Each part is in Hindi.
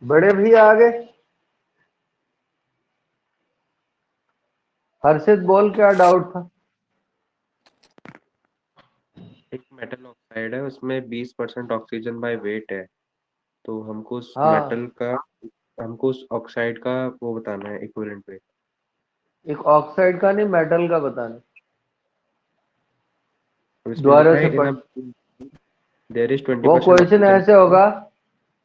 बड़े भैया आ गए। हर्षित बोल, क्या डाउट था? एक मेटल ऑक्साइड है, उसमें 20% ऑक्सीजन बाय वेट है। तो हाँ, हमको उस ऑक्साइड का वो बताना है, इक्विवेलेंट वेट। एक ऑक्साइड का नहीं, मेटल का बताना। तो इसमें लिखा दोबारा है से इन पढ़। देयर इज वो 20% क्वेश्चन ऑक्सीजन, ऐसे होगा,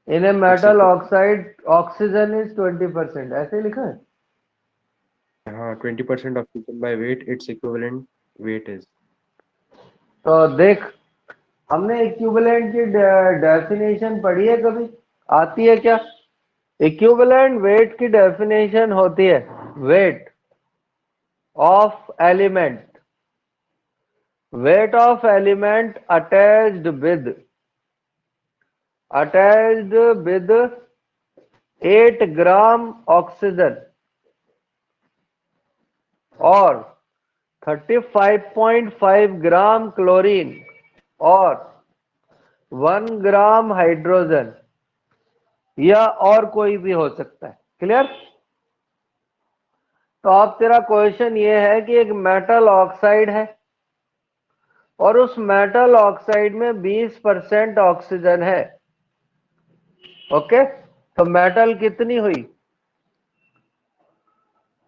in a its metal equal. Oxide oxygen is 20%, ऐसे ही लिखा है। हाँ, 20% oxygen by weight, its equivalent weight is. तो देख, हमने इक्विवेलेंट की डेफिनेशन पढ़ी है कभी? आती है क्या? इक्विवेलेंट वेट की डेफिनेशन होती है weight of element, weight of element attached with 8 gram oxygen और 35.5 ग्राम क्लोरीन और 1 ग्राम हाइड्रोजन, या और कोई भी हो सकता है। क्लियर? तो अब तेरा क्वेश्चन ये है कि एक मेटल ऑक्साइड है और उस मेटल ऑक्साइड में 20% ऑक्सीजन है। ओके, तो मेटल कितनी हुई?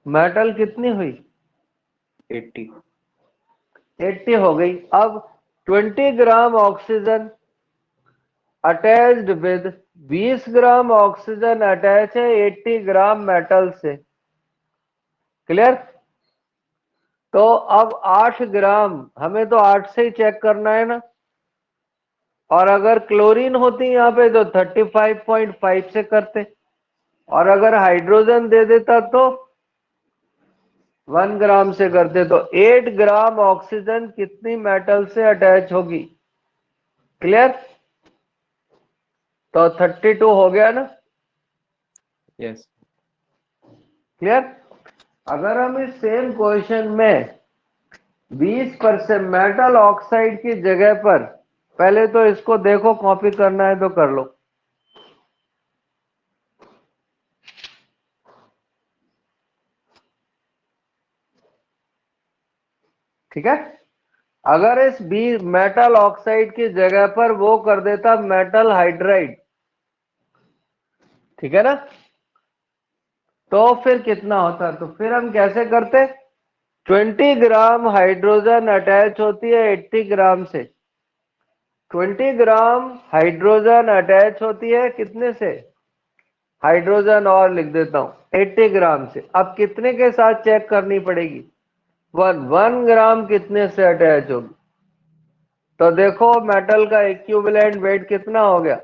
मेटल कितनी हुई? 80। 80 हो गई। अब 20 gram oxygen attached with 20 gram oxygen attach है 80 ग्राम मेटल से। क्लियर? तो अब 8 ग्राम, हमें तो 8 से ही चेक करना है ना, और अगर क्लोरीन होती यहाँ पे तो 35.5 से करते, और अगर हाइड्रोजन दे देता तो 1 ग्राम से करते। तो 8 ग्राम ऑक्सीजन कितनी मेटल से अटैच होगी? क्लियर? तो 32 हो गया ना? यस। क्लियर? अगर हम इस सेम क्वेश्चन में 20% मेटल ऑक्साइड की जगह पर, पहले तो इसको देखो, कॉपी करना है तो कर लो। ठीक है? अगर इस मेटल ऑक्साइड की जगह पर वो कर देता मेटल हाइड्राइड, ठीक है ना, तो फिर कितना होता? तो फिर हम कैसे करते? 20 ग्राम हाइड्रोजन अटैच होती है 80 ग्राम से। 20 ग्राम हाइड्रोजन अटैच होती है कितने से? हाइड्रोजन और लिख देता हूं 80 ग्राम से। अब कितने के साथ चेक करनी पड़ेगी? 1 ग्राम कितने से अटैच होगी? तो देखो मेटल का इक्विवेलेंट वेट कितना हो गया?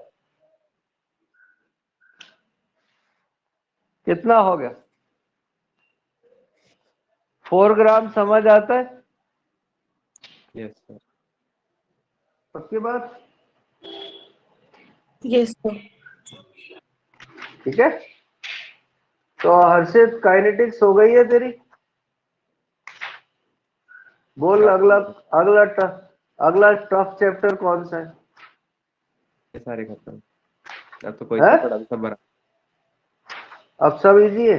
कितना हो गया? 4 ग्राम। समझ आता है? Yes sir. पक्की बात? Yes sir. ठीक है। तो हर्षित, काइनेटिक्स हो गई है तेरी? बोल, अगला अगला टफ, अगला टफ चैप्टर कौन सा है? ये सारे खत्म। अब तो कोई है? सा पढ़ा सब बना। अब सब इजी है?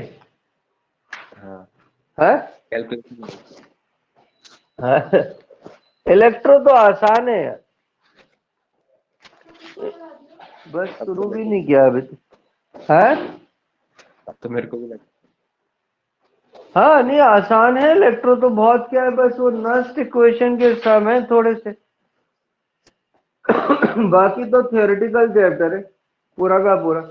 हाँ, है? कैलकुलेशन। इलेक्ट्रो तो आसान है यार, बस अब तो शुरू मेरे भी को नहीं किया अभी तो। है? अब तो मेरे को भी लगा। हाँ, नहीं आसान है इलेक्ट्रो तो, बहुत क्या है, बस वो नस्ट इक्वेशन के सम है थोड़े से। बाकी तो थियोरेटिकल चैप्टर है पूरा का पूरा।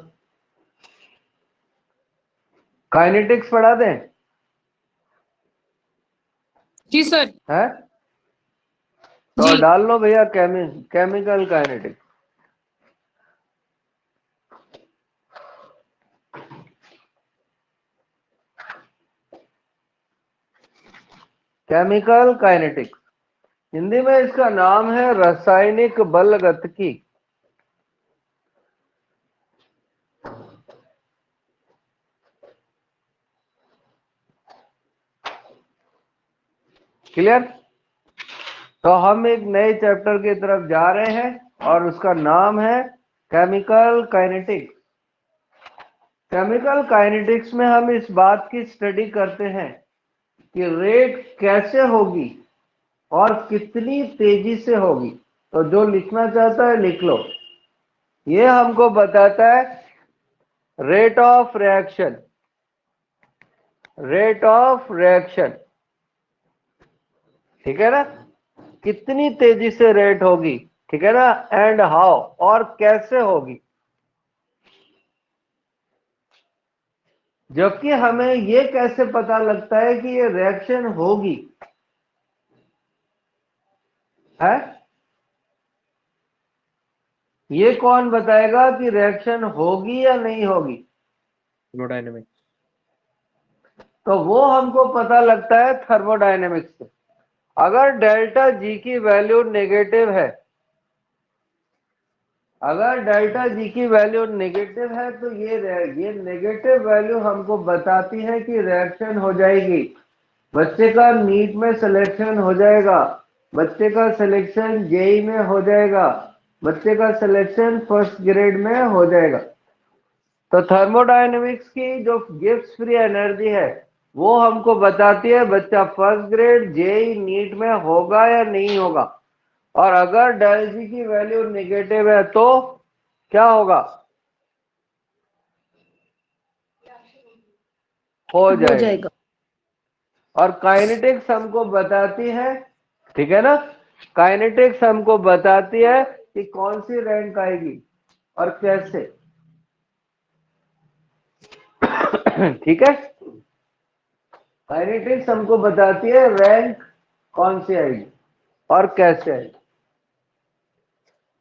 काइनेटिक्स पढ़ा दें? जी सर। है? तो जी। डाल लो भैया, chemical kinetics. Chemical kinetics, Hindi में इसका नाम है रासायनिक बलगतिकी। क्लियर? तो हम एक नए चैप्टर की तरफ जा रहे हैं और उसका नाम है केमिकल काइनेटिक्स। केमिकल काइनेटिक्स में हम इस बात की स्टडी करते हैं कि रेट कैसे होगी और कितनी तेजी से होगी। तो जो लिखना चाहता है लिख लो। ये हमको बताता है rate of reaction, rate of reaction, ठीक है ना, कितनी तेजी से रेट होगी, ठीक है ना, एंड हाउ, और कैसे होगी। जबकि हमें ये कैसे पता लगता है कि ये रिएक्शन होगी है, ये कौन बताएगा कि रिएक्शन होगी या नहीं होगी। थर्मोडायनेमिक्स। तो वो हमको पता लगता है थर्मोडायनेमिक्स से। अगर डेल्टा जी की वैल्यू नेगेटिव है, अगर डेल्टा जी की वैल्यू नेगेटिव है तो ये नेगेटिव वैल्यू हमको बताती है कि रिएक्शन हो जाएगी, बच्चे का नीट में सिलेक्शन हो जाएगा, बच्चे का सिलेक्शन जेई में हो जाएगा, बच्चे का सिलेक्शन फर्स्ट ग्रेड में हो जाएगा। तो थर्मोडायनेमिक्स की जो गिब्स फ्री एनर्जी है वो हमको बताती है बच्चा फर्स्ट ग्रेड जेई नीट में होगा या नहीं होगा। और अगर डेल जी की वैल्यू नेगेटिव है तो क्या होगा, हो हो जाएगा। जाएगा। और काइनेटिक्स हमको बताती है, ठीक है ना, काइनेटिक्स हमको बताती है कि कौन सी रैंक आएगी और कैसे, ठीक है। काइनेटिक्स हमको बताती है रैंक कौन सी आएगी और कैसे आएगी।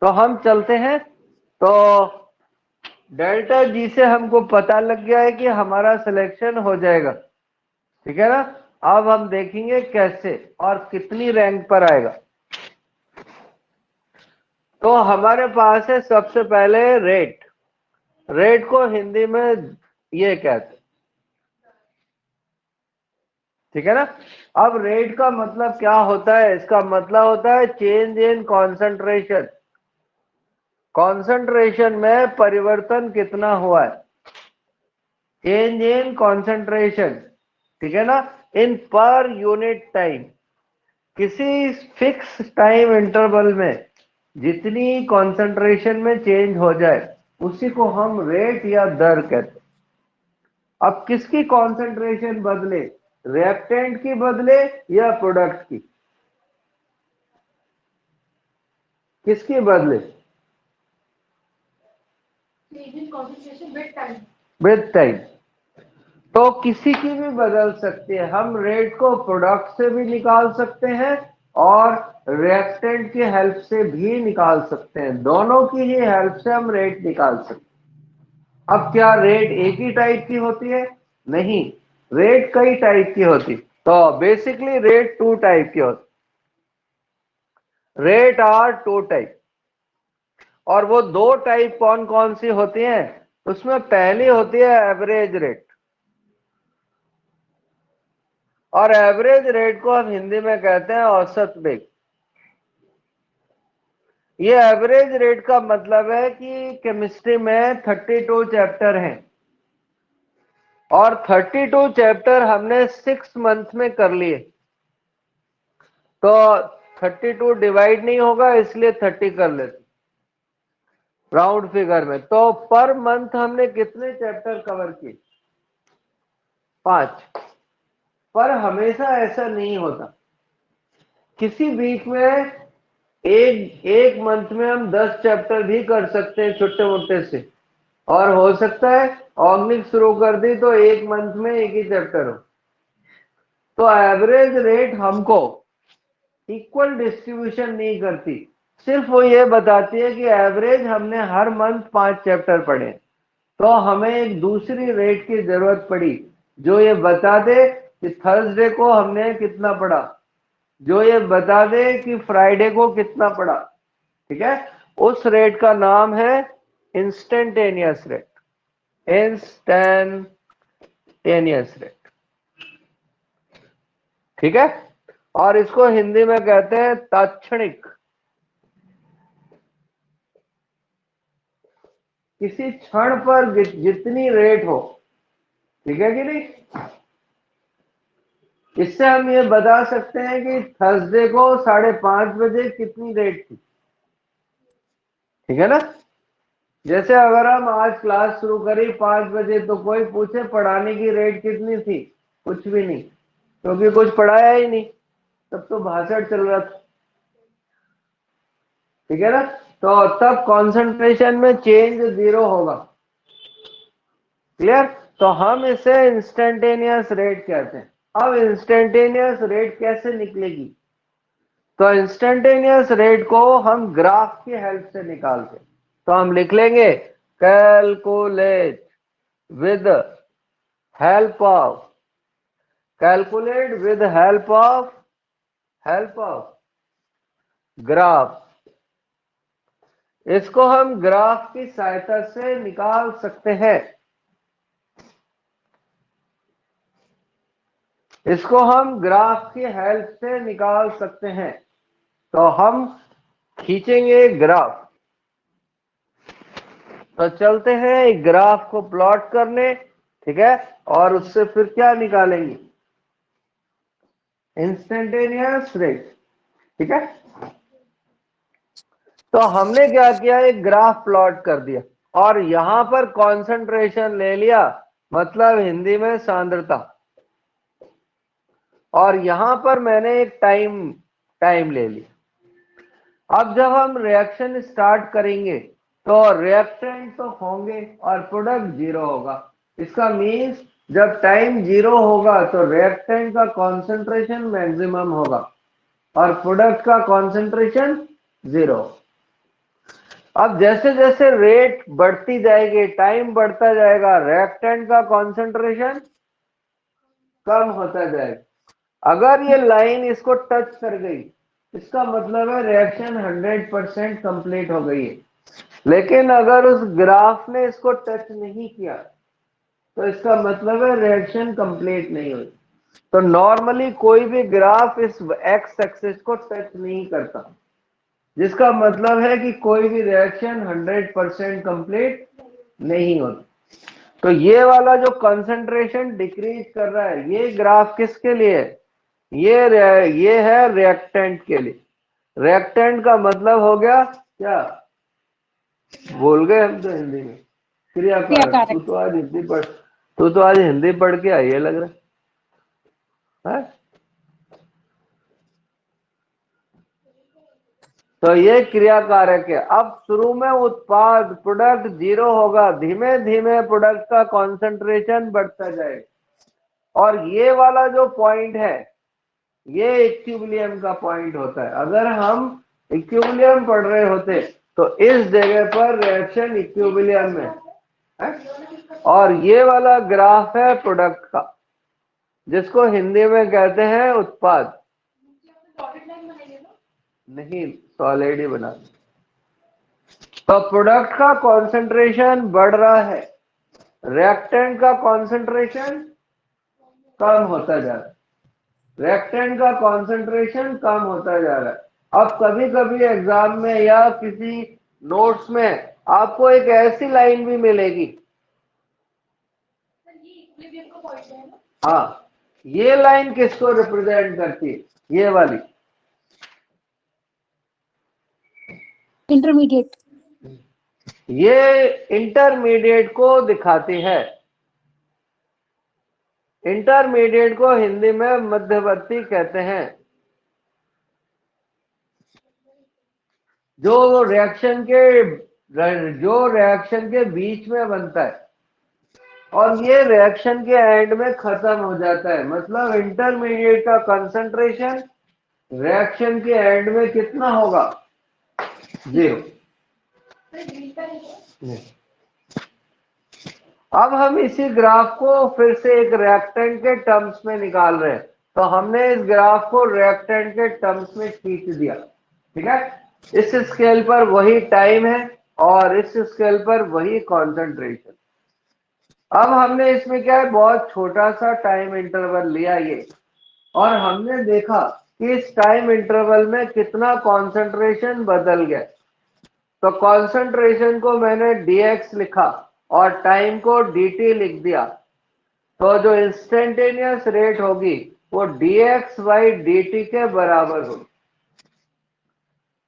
तो हम चलते हैं। तो डेल्टा जी से हमको पता लग गया है कि हमारा सिलेक्शन हो जाएगा, ठीक है ना। अब हम देखेंगे कैसे और कितनी रैंक पर आएगा। तो हमारे पास है सबसे पहले रेट। रेट को हिंदी में ये कहते हैं, ठीक है ना। अब रेट का मतलब क्या होता है, इसका मतलब होता है चेंज इन कॉन्सेंट्रेशन, कॉन्सेंट्रेशन में परिवर्तन कितना हुआ है, चेंज इन कॉन्सेंट्रेशन, ठीक है ना, इन पर यूनिट टाइम। किसी फिक्स टाइम इंटरवल में जितनी कॉन्सेंट्रेशन में चेंज हो जाए उसी को हम रेट या दर कहते हैं। अब किसकी कॉन्सेंट्रेशन बदले, रिएक्टेंट की बदले या प्रोडक्ट की, किसकी बदले, विद टाइम। तो किसी की भी बदल सकती है। हम रेट को प्रोडक्ट से भी निकाल सकते हैं और रिएक्टेंट की हेल्प से भी निकाल सकते हैं, दोनों की ही हेल्प से हम रेट निकाल सकते हैं। अब क्या रेट एक ही टाइप की होती है, नहीं, रेट कई टाइप की होती। तो बेसिकली रेट टू टाइप की होती, रेट आर टू टाइप। और वो दो टाइप कौन कौन सी होती हैं, उसमें पहली होती है एवरेज रेट। और एवरेज रेट को हम हिंदी में कहते हैं औसत वेग। ये एवरेज रेट का मतलब है कि केमिस्ट्री में 32 चैप्टर हैं और 32 चैप्टर हमने 6 मंथ में कर लिए। तो 32 डिवाइड नहीं होगा इसलिए 30 कर लेते राउंड फिगर में। तो पर मंथ हमने कितने चैप्टर कवर किए, 5। पर हमेशा ऐसा नहीं होता, किसी वीक में एक मंथ में हम 10 चैप्टर भी कर सकते हैं छोटे मोटे से। और हो सकता है ऑर्गेनिक शुरू कर दी तो एक मंथ में एक ही चैप्टर हो। तो एवरेज रेट हमको इक्वल डिस्ट्रीब्यूशन नहीं करती, सिर्फ वो ये बताती है कि एवरेज हमने हर मंथ 5 चैप्टर पढ़े। तो हमें एक दूसरी रेट की जरूरत पड़ी जो ये बता दे कि थर्सडे को हमने कितना पढ़ा, जो ये बता दे कि फ्राइडे को कितना पढ़ा, ठीक है। उस रेट का नाम है इंस्टेंटेनियस रेट, इंस्टेंटेनियस रेट, ठीक है। और इसको हिंदी में कहते हैं तात्क्षणिक। किसी क्षण पर जितनी रेट हो, ठीक है कि नहीं, इससे हम ये बता सकते हैं कि थर्सडे को 5:30 बजे कितनी रेट थी, ठीक है ना। जैसे अगर हम आज क्लास शुरू करी 5 बजे, तो कोई पूछे पढ़ाने की रेट कितनी थी, कुछ भी नहीं, क्योंकि कुछ पढ़ाया ही नहीं, तब तो भाषण चल रहा था, ठीक है ना। तो तब कंसंट्रेशन में चेंज 0 होगा, क्लियर। तो हम इसे इंस्टेंटेनियस रेट कहते हैं। अब इंस्टेंटेनियस रेट कैसे निकलेगी, तो इंस्टेंटेनियस रेट को हम ग्राफ की हेल्प से निकालते हैं। तो हम लिख लेंगे calculate with help of, calculate with help of graph. इसको हम ग्राफ की सहायता से निकाल सकते हैं, इसको हम ग्राफ की हेल्प से निकाल सकते हैं। तो हम खींचेंगे ग्राफ, तो चलते हैं एक ग्राफ को प्लॉट करने, ठीक है, और उससे फिर क्या निकालेंगे, इंस्टेंटेनियस रेट, ठीक है। तो हमने क्या किया, एक ग्राफ प्लॉट कर दिया और यहां पर कंसंट्रेशन ले लिया, मतलब हिंदी में सांद्रता, और यहां पर मैंने एक टाइम ले लिया। अब जब हम रिएक्शन स्टार्ट करेंगे तो रिएक्टेंट तो होंगे और प्रोडक्ट 0 होगा। इसका मीन्स जब टाइम 0 होगा तो रिएक्टेंट का कॉन्सेंट्रेशन मैक्सिमम होगा और प्रोडक्ट का कॉन्सेंट्रेशन 0। अब जैसे जैसे रेट बढ़ती जाएगी, टाइम बढ़ता जाएगा, रिएक्टेंट का कॉन्सेंट्रेशन कम होता जाएगा। अगर ये लाइन इसको टच कर गई, इसका मतलब है रिएक्शन 100% कंप्लीट हो गई है। लेकिन अगर उस ग्राफ ने इसको टच नहीं किया, तो इसका मतलब है रिएक्शन कंप्लीट नहीं हुई। तो नॉर्मली कोई भी ग्राफ इस एक्स एक्सिस को टच नहीं करता, जिसका मतलब है कि कोई भी रिएक्शन 100% कंप्लीट नहीं होती। तो ये वाला जो कंसंट्रेशन डिक्रीज कर रहा है, ये ग्राफ किसके लिए है, ये है रिएक्टेंट के लिए। रिएक्टेंट का मतलब हो गया क्या, भूल गए हम तो हिंदी में, क्रियाकारक। क्रियाकारक। तू तो आज हिंदी पढ़ के आई है लग रहा है। तो ये क्रियाकारक है। अब शुरू में उत्पाद प्रोडक्ट 0 होगा, धीमे धीमे प्रोडक्ट का कंसंट्रेशन बढ़ता जाएगा, और ये वाला जो पॉइंट है, ये इक्विलिब्रियम का पॉइंट होता है। अगर हम इक्विलिब्रियम पढ़ रहे होते तो इस जगह पर रिएक्शन इक्विलिब्रियम में है। और ये वाला ग्राफ है प्रोडक्ट का, जिसको हिंदी में कहते हैं उत्पाद। नहीं, सॉलिड ही बना। तो प्रोडक्ट का कंसंट्रेशन बढ़ रहा है, रिएक्टेंट का कंसंट्रेशन कम होता जा रहा है, रिएक्टेंट का कंसंट्रेशन कम होता जा रहा है। अब कभी कभी एग्जाम में या किसी नोट्स में आपको एक ऐसी लाइन भी मिलेगी, हाँ, ये लाइन किसको रिप्रेजेंट करती है, ये वाली, इंटरमीडिएट। ये इंटरमीडिएट को दिखाती है। इंटरमीडिएट को हिंदी में मध्यवर्ती कहते हैं, जो रिएक्शन के बीच में बनता है और ये रिएक्शन के एंड में खत्म हो जाता है। मतलब इंटरमीडिएट का कंसंट्रेशन रिएक्शन के एंड में कितना होगा, 0। अब हम इसी ग्राफ को फिर से एक रिएक्टेंट के टर्म्स में निकाल रहे हैं। तो हमने इस ग्राफ को रिएक्टेंट के टर्म्स में खींच दिया, ठीक है। इस स्केल पर वही टाइम है और इस स्केल पर वही कॉन्सेंट्रेशन। अब हमने इसमें क्या है, बहुत छोटा सा टाइम इंटरवल लिया ये, और हमने देखा कि इस टाइम इंटरवल में कितना कॉन्सेंट्रेशन बदल गया। तो कॉन्सेंट्रेशन को मैंने dx लिखा और टाइम को dt लिख दिया, तो जो इंस्टेंटेनियस रेट होगी वो dx बाई dt के बराबर होगी।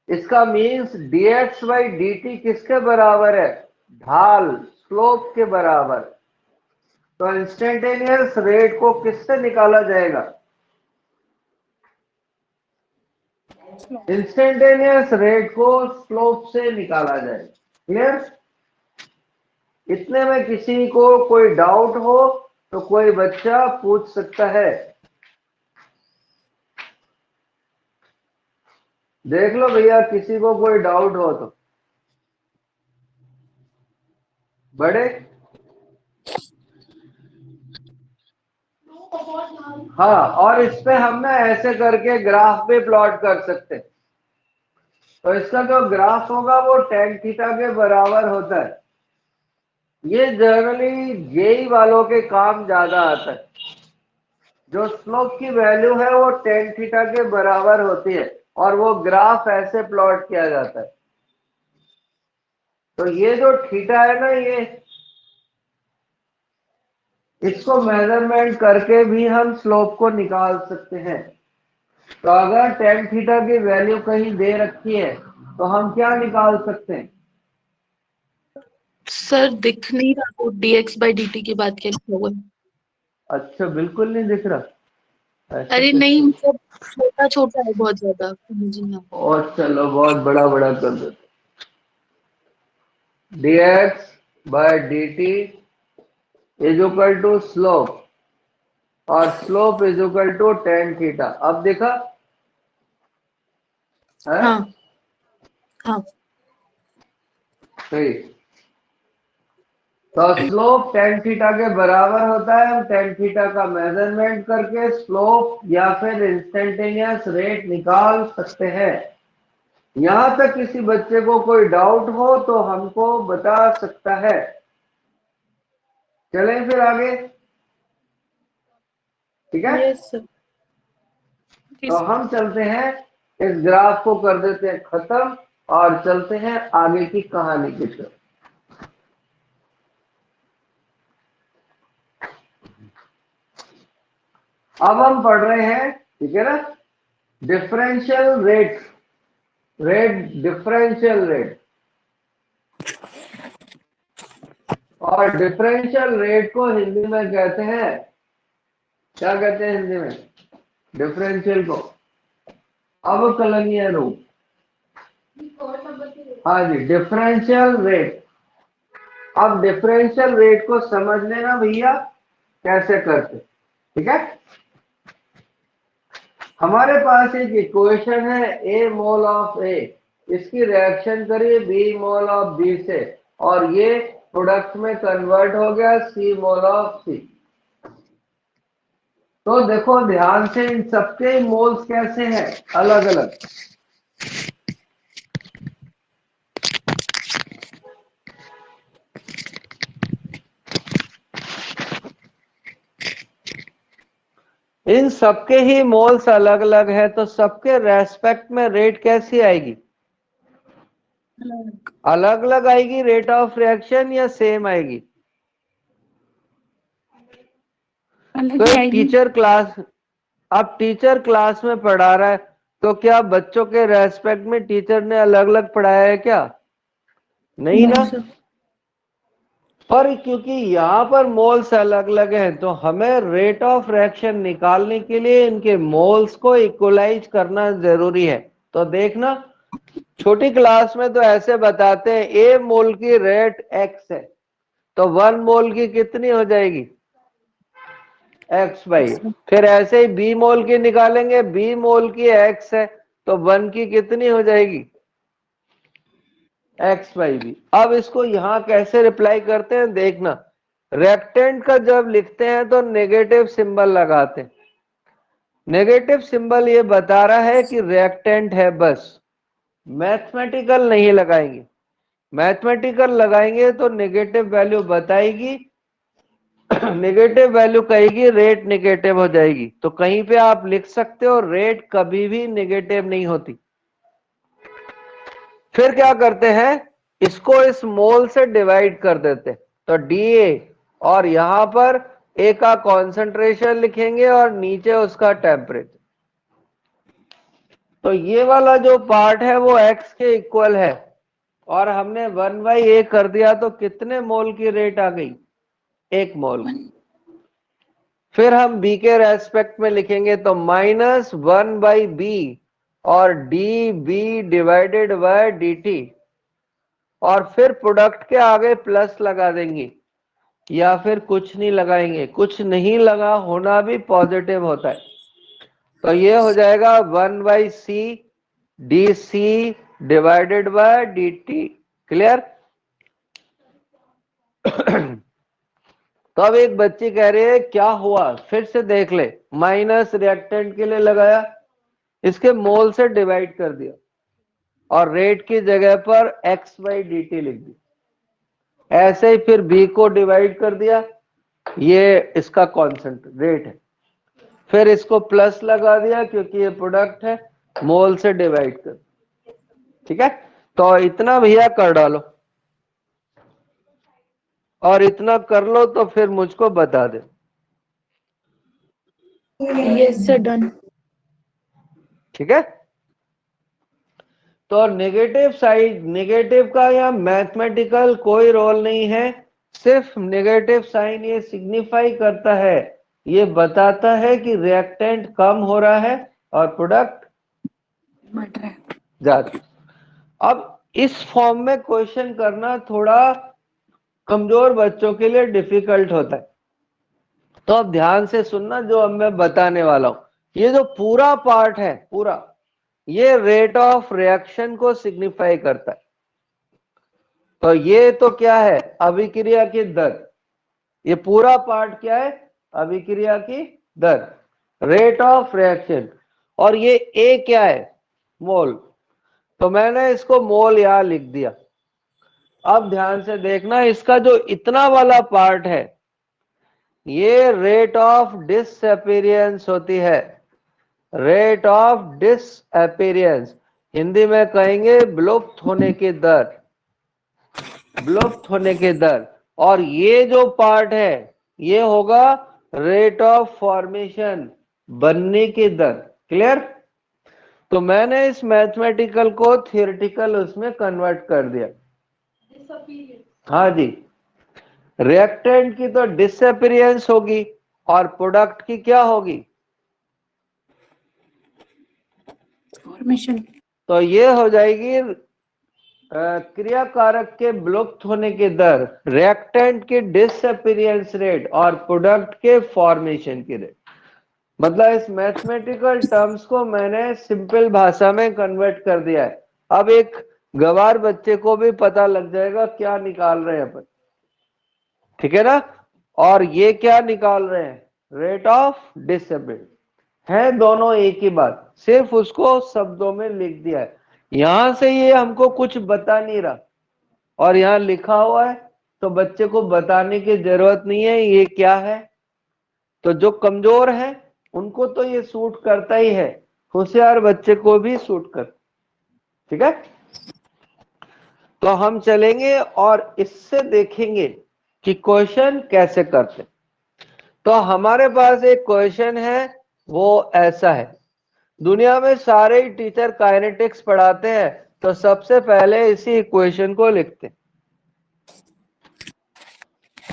इसका मीन्स dx बाई dt किसके बराबर है? ढाल, स्लोप के बराबर। तो इंस्टेंटेनियस रेट को किससे निकाला जाएगा? इंस्टेंटेनियस रेट को स्लोप से निकाला जाएगा। क्लियर? इतने में किसी को कोई डाउट हो तो कोई बच्चा पूछ सकता है। देख लो भैया, किसी को कोई डाउट हो तो। बड़े हाँ, और इस पे हम ना ऐसे करके ग्राफ भी प्लॉट कर सकते हैं। तो इसका जो ग्राफ होगा वो tan थीटा के बराबर होता है। ये जनरली जेई वालों के काम ज्यादा आता है। जो स्लोप की वैल्यू है वो tan थीटा के बराबर होती है और वो ग्राफ ऐसे प्लॉट किया जाता है। तो ये जो थीटा है ना, ये इसको मेजरमेंट करके भी हम स्लोप को निकाल सकते हैं। तो अगर tan थीटा की वैल्यू कहीं दे रखी है तो हम क्या निकाल सकते हैं? सर दिख नहीं रहा, वो dx बाई dt की बात क्या लिखा हुआ है? अच्छा, बिल्कुल नहीं दिख रहा। ऐसा अरे तो नहीं, मतलब छोटा छोटा है बहुत ज्यादा, समझ नहीं आता। और चलो बहुत बड़ा बड़ा कर देते। dx by dt is equal to slope और slope is equal to tan theta. अब देखा है? हाँ हाँ। सही। तो स्लोप tan थीटा के बराबर होता है। हम tan थीटा का मेजरमेंट करके स्लोप या फिर इंस्टेंटेनियस रेट निकाल सकते हैं। यहां तक किसी बच्चे को कोई डाउट हो तो हमको बता सकता है। चलें फिर आगे, ठीक है? Yes sir. तो हम चलते हैं, इस ग्राफ को कर देते हैं खत्म और चलते हैं आगे की कहानी की तरफ। अब हम पढ़ रहे हैं, ठीक है ना, डिफरेंशियल रेट। डिफरेंशियल रेट और डिफरेंशियल रेट को हिंदी में कहते हैं, क्या कहते हैं हिंदी में डिफरेंशियल को? अवकलनीय रूप। हाँ जी, डिफरेंशियल रेट। अब डिफरेंशियल रेट को समझ लेना भैया कैसे करते, ठीक है? हमारे पास एक इक्वेशन है A मोल ऑफ A, इसकी रिएक्शन करिए B मोल ऑफ B से और ये प्रोडक्ट में कन्वर्ट हो गया C मोल ऑफ C। तो देखो ध्यान से, इन सबके मोल्स कैसे हैं? अलग अलग। इन सबके ही मोल्स अलग अलग है, तो सबके रेस्पेक्ट में रेट कैसी आएगी? अलग अलग आएगी रेट ऑफ रिएक्शन या सेम आएगी? तो एक टीचर क्लास, अब टीचर क्लास में पढ़ा रहा है तो क्या बच्चों के रेस्पेक्ट में टीचर ने अलग अलग पढ़ाया है क्या? नहीं ना। पर क्योंकि यहाँ पर मोल्स अलग अलग हैं तो हमें रेट ऑफ रिएक्शन निकालने के लिए इनके मोल्स को इक्वलाइज करना जरूरी है। तो देखना, छोटी क्लास में तो ऐसे बताते हैं ए मोल की रेट एक्स है तो 1 मोल की कितनी हो जाएगी? X by. फिर ऐसे ही बी मोल की निकालेंगे, बी मोल की एक्स है तो 1 की कितनी हो जाएगी? X by B. अब इसको यहां कैसे रिप्लाई करते हैं देखना। रेक्टेंट का जब लिखते हैं तो नेगेटिव सिंबल लगाते हैं। नेगेटिव सिंबल ये बता रहा है कि रिएक्टेंट है बस, मैथमेटिकल नहीं लगाएंगे। मैथमेटिकल लगाएंगे तो नेगेटिव वैल्यू बताएगी, नेगेटिव वैल्यू कहेगी रेट नेगेटिव हो जाएगी। तो कहीं पे आप लिख सकते हो रेट कभी भी नेगेटिव नहीं होती। फिर क्या करते हैं, इसको इस मोल से डिवाइड कर देते हैं, तो DA और यहां पर A का कॉन्सेंट्रेशन लिखेंगे और नीचे उसका टेम्परेचर। तो ये वाला जो पार्ट है वो X के इक्वल है, और हमने 1/A कर दिया, तो कितने मोल की रेट आ गई, 1 मोल। फिर हम B के रेस्पेक्ट में लिखेंगे, तो -1/B और dB डिवाइडेड बाय dt, और फिर प्रोडक्ट के आगे प्लस लगा देंगे, या फिर कुछ नहीं लगाएंगे, कुछ नहीं लगा होना भी पॉजिटिव होता है। तो ये हो जाएगा 1/C dC divided by dt। Clear? तो अब एक बच्ची कह रही है क्या हुआ, फिर से देख ले, माइनस रिएक्टेंट के लिए लगाया, इसके मोल से डिवाइड कर दिया और रेट की जगह पर x/dt लिख दिया। ऐसे ही फिर B को डिवाइड कर दिया, ये इसका कांस्टेंट रेट है, फिर इसको प्लस लगा दिया क्योंकि ये प्रोडक्ट है, मोल से डिवाइड कर। ठीक है, तो इतना भैया कर डालो और इतना कर लो, तो फिर मुझको बता दे। Yes sir, done. ठीक है, तो नेगेटिव साइड, नेगेटिव का या मैथमेटिकल कोई रोल नहीं है, सिर्फ नेगेटिव साइन ये सिग्निफाई करता है, ये बताता है कि रिएक्टेंट कम हो रहा है और प्रोडक्ट ज्यादा। अब इस फॉर्म में क्वेश्चन करना थोड़ा कमजोर बच्चों के लिए डिफिकल्ट होता है, तो अब ध्यान से सुनना जो अब मैं बताने वाला हूं। ये जो पूरा पार्ट है, पूरा ये रेट ऑफ रिएक्शन को सिग्निफाई करता है। तो ये तो क्या है, अभिक्रिया की दर, ये पूरा पार्ट क्या है, अभिक्रिया की दर, रेट ऑफ रिएक्शन। और ये ए क्या है, मोल, तो मैंने इसको मोल यहां लिख दिया। अब ध्यान से देखना, इसका जो इतना वाला पार्ट है ये रेट ऑफ डिसअपीयरेंस होती है, रेट ऑफ डिसअपीयरेंस, हिंदी में कहेंगे विलुप्त होने की दर, विलुप्त होने की दर। और ये जो पार्ट है ये होगा रेट ऑफ फॉर्मेशन, बनने की दर। क्लियर? तो मैंने इस मैथमेटिकल को थियोरेटिकल उसमें कन्वर्ट कर दिया। हाँ जी, रिएक्टेंट की तो डिसअपीयरेंस होगी और प्रोडक्ट की क्या होगी, फॉर्मेशन। तो ये हो जाएगी क्रिया कारक के विलुप्त होने की दर, रिएक्टेंट की डिसअपीयरेंस रेट और प्रोडक्ट के फॉर्मेशन की रेट। मतलब इस मैथमेटिकल टर्म्स को मैंने सिंपल भाषा में कन्वर्ट कर दिया है। अब एक गवार बच्चे को भी पता लग जाएगा क्या निकाल रहे हैं अपन। ठीक है ना? और ये क्या निकाल रहे हैं, रेट ऑफ डिसएबिलिटी, है दोनों एक ही बात, सिर्फ उसको शब्दों में लिख दिया है। यहां से ये हमको कुछ बता नहीं रहा और यहां लिखा हुआ है, तो बच्चे को बताने की जरूरत नहीं है ये क्या है। तो जो कमजोर है उनको तो ये सूट करता ही है, होशियार बच्चे को भी सूट कर। ठीक है, तो हम चलेंगे और इससे देखेंगे कि क्वेश्चन कैसे करते। तो हमारे पास एक क्वेश्चन है, वो ऐसा है, दुनिया में सारे ही टीचर काइनेटिक्स पढ़ाते हैं, तो सबसे पहले इसी इक्वेशन को लिखते हैं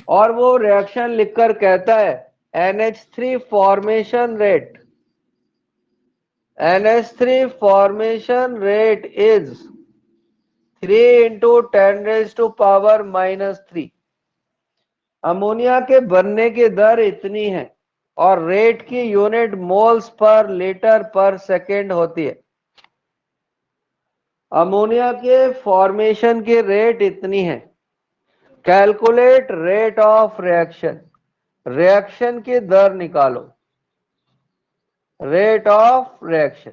और वो रिएक्शन लिखकर कहता है NH3 formation rate, NH3 formation rate is 3 × 10⁻³ ammonia के बनने की दर इतनी है और रेट की यूनिट मोल्स पर लीटर पर सेकेंड होती है। अमोनिया के फॉर्मेशन की रेट इतनी है, calculate rate of reaction, reaction की दर निकालो, रेट ऑफ रिएक्शन।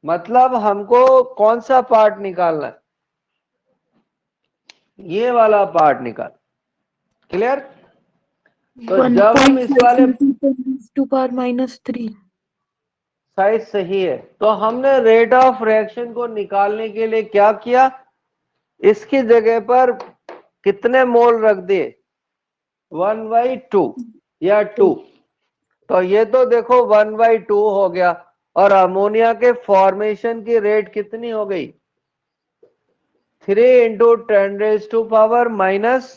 मतलब हमको कौन सा पार्ट निकालना है, ये वाला पार्ट निकाल। क्लियर? तो जब हम इस वाले टू पावर -3 साइज सही है। तो हमने रेट ऑफ रिएक्शन को निकालने के लिए क्या किया, इसकी जगह पर कितने मोल रख दिए, 1/2 या 2। तो ये तो देखो 1/2 हो गया, और अमोनिया के फॉर्मेशन की रेट कितनी हो गई, 3 × 10⁻⁻3।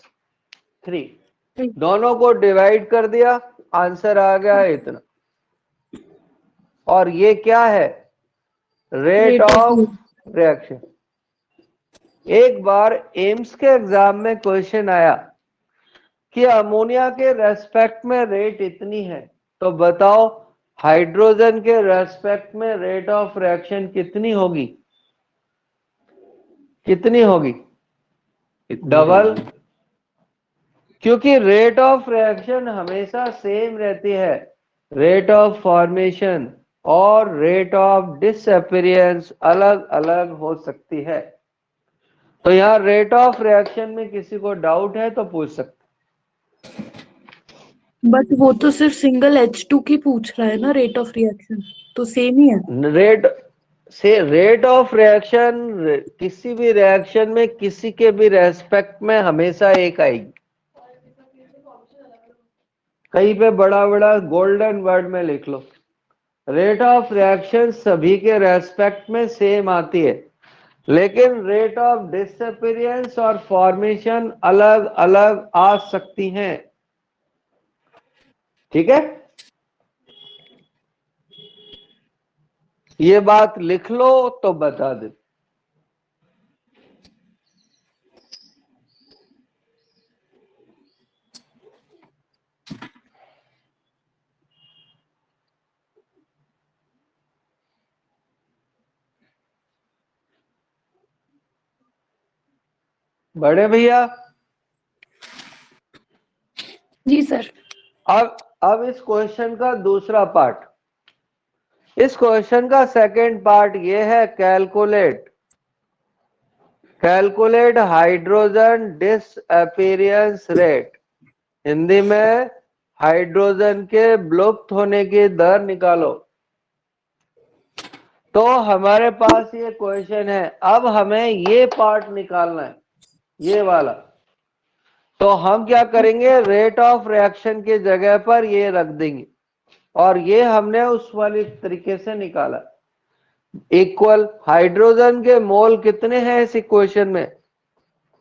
दोनों को डिवाइड कर दिया, आंसर आ गया इतना। और ये क्या है, rate Rate of of reaction. एक बार एम्स के एग्जाम में क्वेश्चन आया कि अमोनिया के रेस्पेक्ट में रेट इतनी है, तो बताओ हाइड्रोजन के रेस्पेक्ट में रेट ऑफ रिएक्शन कितनी होगी, कितनी होगी, इतनी डबल। होगी। क्योंकि रेट ऑफ रिएक्शन हमेशा सेम रहती है, रेट ऑफ फॉर्मेशन और रेट ऑफ डिसअपीयरेंस अलग अलग हो सकती है। तो यहाँ रेट ऑफ रिएक्शन में किसी को डाउट है तो पूछ सकते। बट वो तो सिर्फ सिंगल H2 की पूछ रहा है ना, रेट ऑफ रिएक्शन तो सेम ही है। रेट से रेट ऑफ रिएक्शन किसी भी रिएक्शन में किसी के भी रेस्पेक्ट में हमेशा एक आएगी। कहीं पे बड़ा बड़ा गोल्डन वर्ड में लिख लो, रेट ऑफ रिएक्शन सभी के रेस्पेक्ट में सेम आती है, लेकिन रेट ऑफ डिसअपीयरेंस और फॉर्मेशन अलग अलग आ सकती हैं। ठीक है, ये बात लिख लो तो बता दे। बड़े भैया, जी सर। अब इस क्वेश्चन का दूसरा पार्ट, इस क्वेश्चन का सेकंड पार्ट ये है, calculate hydrogen disappearance rate. Hindi में हाइड्रोजन के विलुप्त होने की दर निकालो। तो हमारे पास ये क्वेश्चन है, अब हमें ये पार्ट निकालना है, ये वाला। तो हम क्या करेंगे, रेट ऑफ रिएक्शन की जगह पर ये रख देंगे, और ये हमने उस वाली तरीके से निकाला। इक्वल हाइड्रोजन के मोल कितने हैं इस इक्वेशन में,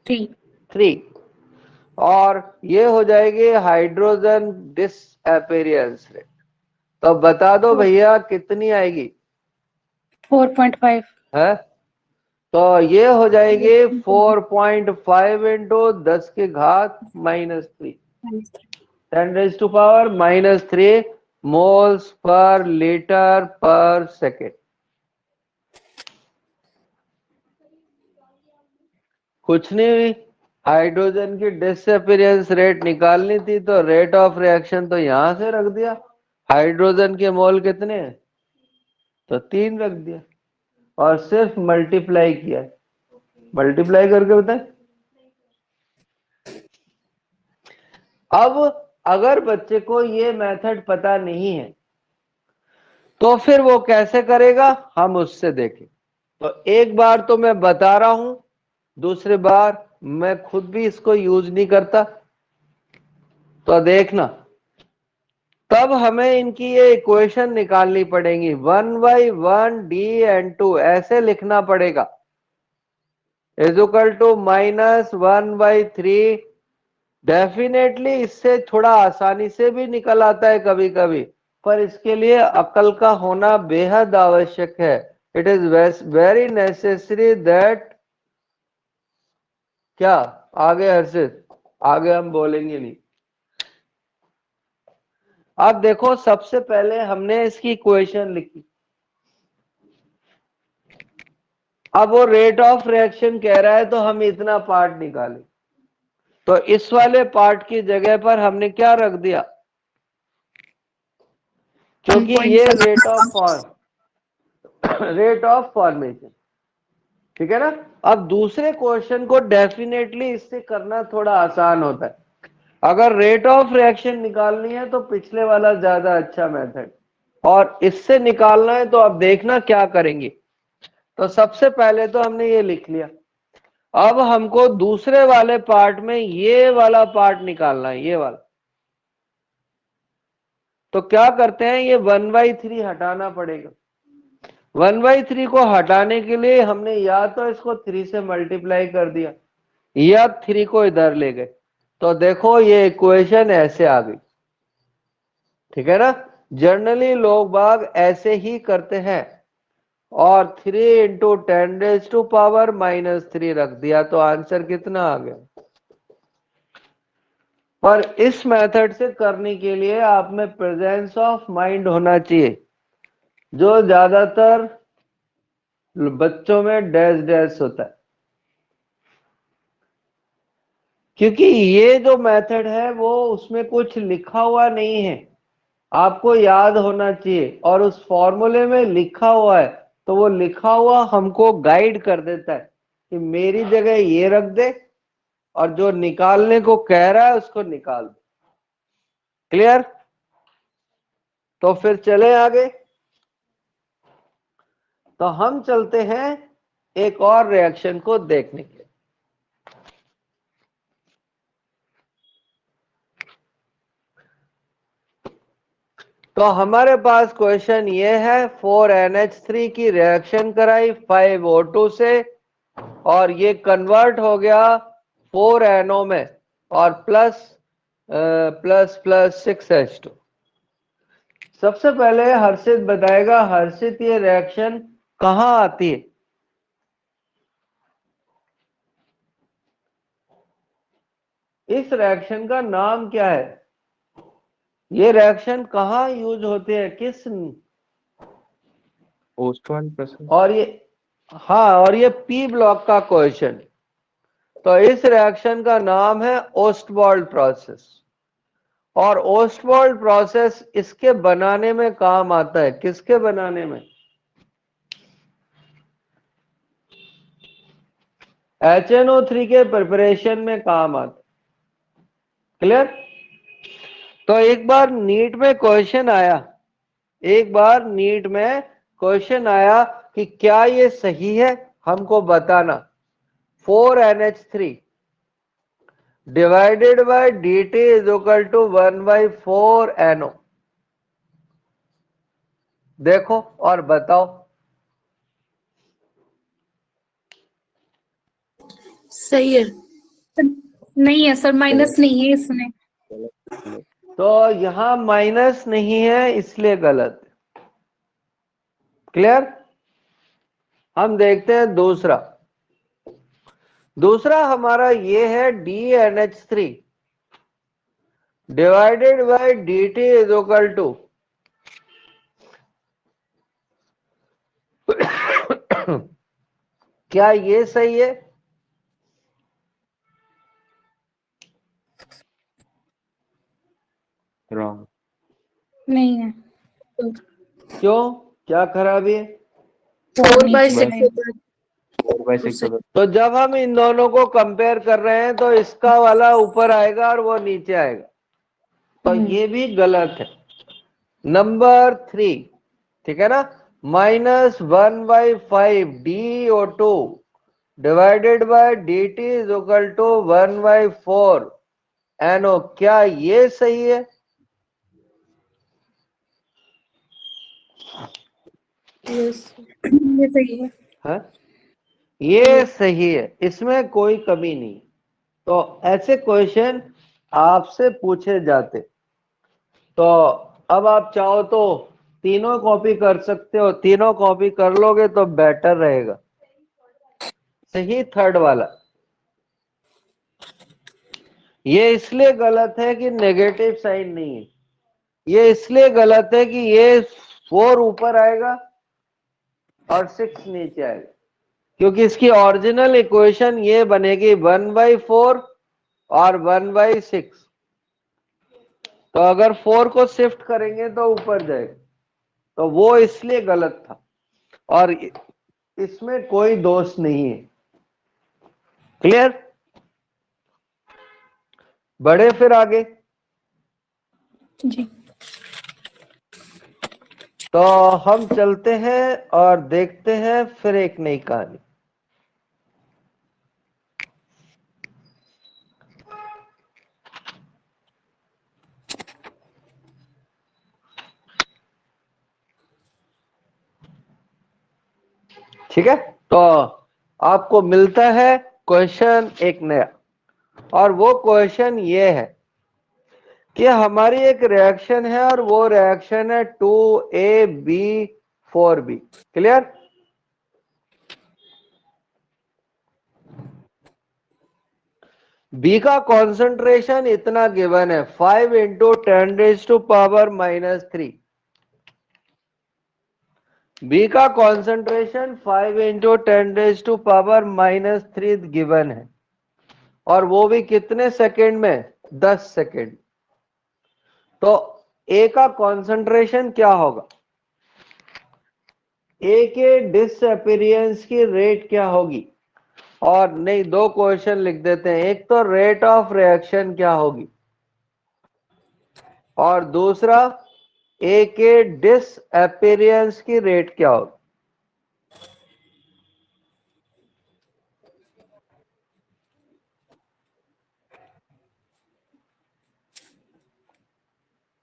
3। और ये हो जाएगी हाइड्रोजन डिसअपीयरेंस रेट। तो बता दो भैया कितनी आएगी, 4.5 है? तो ये हो जाएगी 4.5 × 10⁻³ 10⁻³ मोल्स पर लीटर पर सेकेंड। कुछ नहीं, हाइड्रोजन की डिसअपीयरेंस रेट निकालनी थी, तो रेट ऑफ रिएक्शन तो यहां से रख दिया। हाइड्रोजन के मोल कितने हैं, तो 3 रख दिया, और सिर्फ मल्टीप्लाई किया। मल्टीप्लाई करके बताए। अब अगर बच्चे को ये मेथड पता नहीं है तो फिर वो कैसे करेगा, हम उससे देखें। तो एक बार तो मैं बता रहा हूं, दूसरी बार मैं खुद भी इसको यूज नहीं करता, तो देखना। तब हमें इनकी ये इक्वेशन निकालनी पड़ेगी, 1/1 dN2 ऐसे लिखना पड़ेगा, = -1/3। डेफिनेटली इससे थोड़ा आसानी से भी निकल आता है कभी कभी, पर इसके लिए अकल का होना बेहद आवश्यक है। It is very necessary that, क्या आगे हर्षित, आगे हम बोलेंगे नहीं। अब देखो, सबसे पहले हमने इसकी इक्वेशन लिखी। अब वो रेट ऑफ रिएक्शन कह रहा है तो हम इतना पार्ट निकालें, तो इस वाले पार्ट की जगह पर हमने क्या रख दिया, क्योंकि ये रेट ऑफ फॉर्मेशन, ठीक है ना। अब दूसरे क्वेश्चन को डेफिनेटली इससे करना थोड़ा आसान होता है। अगर रेट ऑफ रिएक्शन निकालनी है तो पिछले वाला ज्यादा अच्छा मेथड। और इससे निकालना है तो अब देखना क्या करेंगे। तो सबसे पहले तो हमने ये लिख लिया, अब हमको दूसरे वाले पार्ट में ये वाला पार्ट निकालना है, ये वाला। तो क्या करते हैं, ये 1/3 हटाना पड़ेगा। 1/3 को हटाने के लिए हमने या तो इसको 3 से मल्टीप्लाई कर दिया या 3 को इधर ले गए। तो देखो ये इक्वेशन ऐसे आ गई, ठीक है ना। जनरली लोग बाग ऐसे ही करते हैं, और 3 × 10⁻³ रख दिया तो आंसर कितना आ गया। पर इस मेथड से करने के लिए आप में प्रेजेंस ऑफ माइंड होना चाहिए, जो ज्यादातर बच्चों में डैश डैश होता है। क्योंकि ये जो मेथड है वो उसमें कुछ लिखा हुआ नहीं है, आपको याद होना चाहिए। और उस फॉर्मूले में लिखा हुआ है तो वो लिखा हुआ हमको गाइड कर देता है कि मेरी जगह ये रख दे, और जो निकालने को कह रहा है उसको निकाल दे। क्लियर। तो फिर चले आगे। तो हम चलते हैं एक और रिएक्शन को देखने के लिए। तो हमारे पास क्वेश्चन ये है, 4NH3 की रिएक्शन कराई 5O2 से, और ये कन्वर्ट हो गया 4NO में, और प्लस प्लस प्लस 6H2। सबसे पहले हर्षित बताएगा, हर्षित ये रिएक्शन कहां आती है। इस रिएक्शन का नाम क्या है, ये रिएक्शन कहां यूज होते हैं, किस। Ostwald process. और ये, हाँ, और ये पी ब्लॉक का क्वेश्चन। तो इस रिएक्शन का नाम है ओस्टवाल्ड प्रोसेस। और ओस्टवाल्ड प्रोसेस इसके बनाने में काम आता है, किसके बनाने में, HNO3 के प्रिपरेशन में काम आता है। क्लियर। तो एक बार नीट में क्वेश्चन आया, एक बार नीट में क्वेश्चन आया कि क्या ये सही है, हमको बताना। 4NH3 divided by dt is equal to 1/4NO। देखो और बताओ। सही है। नहीं है सर, माइनस नहीं है इसमें। तो यहां माइनस नहीं है इसलिए गलत। क्लियर। हम देखते हैं दूसरा। दूसरा हमारा ये है DNH3 divided by dt is equal to क्या ये सही है, रॉन्ग। नहीं है। क्यों, क्या खराबी है। 4/6 नहीं। होता है। 4/6 होता तो जब हम इन दोनों को कंपेयर कर रहे हैं तो इसका वाला ऊपर आएगा और वो नीचे आएगा, तो ये भी गलत है। नंबर 3, ठीक है ना, -1/5 DO2 divided by dt is equal to 1/4NO। क्या ये सही है। यस। ये सही है। हाँ? ये सही है, इसमें कोई कमी नहीं। तो ऐसे क्वेश्चन आपसे पूछे जाते। तो अब आप चाहो तो तीनों कॉपी कर सकते हो, तीनों कॉपी कर लोगे तो बेटर रहेगा। सही थर्ड वाला। ये इसलिए गलत है कि नेगेटिव साइन नहीं है, ये इसलिए गलत है कि ये 4 ऊपर आएगा और 6 नीचे आएगा, क्योंकि इसकी ओरिजिनल इक्वेशन ये बनेगी 1/4 और 1/6। तो अगर 4 को शिफ्ट करेंगे तो ऊपर जाएगा, तो वो इसलिए गलत था, और इसमें कोई दोष नहीं है। क्लियर। बढ़े फिर आगे। जी। तो हम चलते हैं और देखते हैं फिर एक नई कहानी। ठीक है, तो आपको मिलता है क्वेश्चन एक नया, और वो क्वेश्चन ये है कि हमारी एक रिएक्शन है और वो रिएक्शन है 2AB4B। क्लियर? बी का कॉन्सेंट्रेशन इतना गिवन है 5 इंटू 10⁻³ बी का कॉन्सेंट्रेशन 5 इंटू 10⁻³ गिवन है, और वो भी कितने सेकेंड में? 10 सेकेंड। तो ए का कॉन्सेंट्रेशन क्या होगा? ए के डिसअपीयरेंस की रेट क्या होगी? और नहीं, दो क्वेश्चन लिख देते हैं, एक तो रेट ऑफ रिएक्शन क्या होगी, और दूसरा ए के डिसअपीयरेंस की रेट क्या होगी।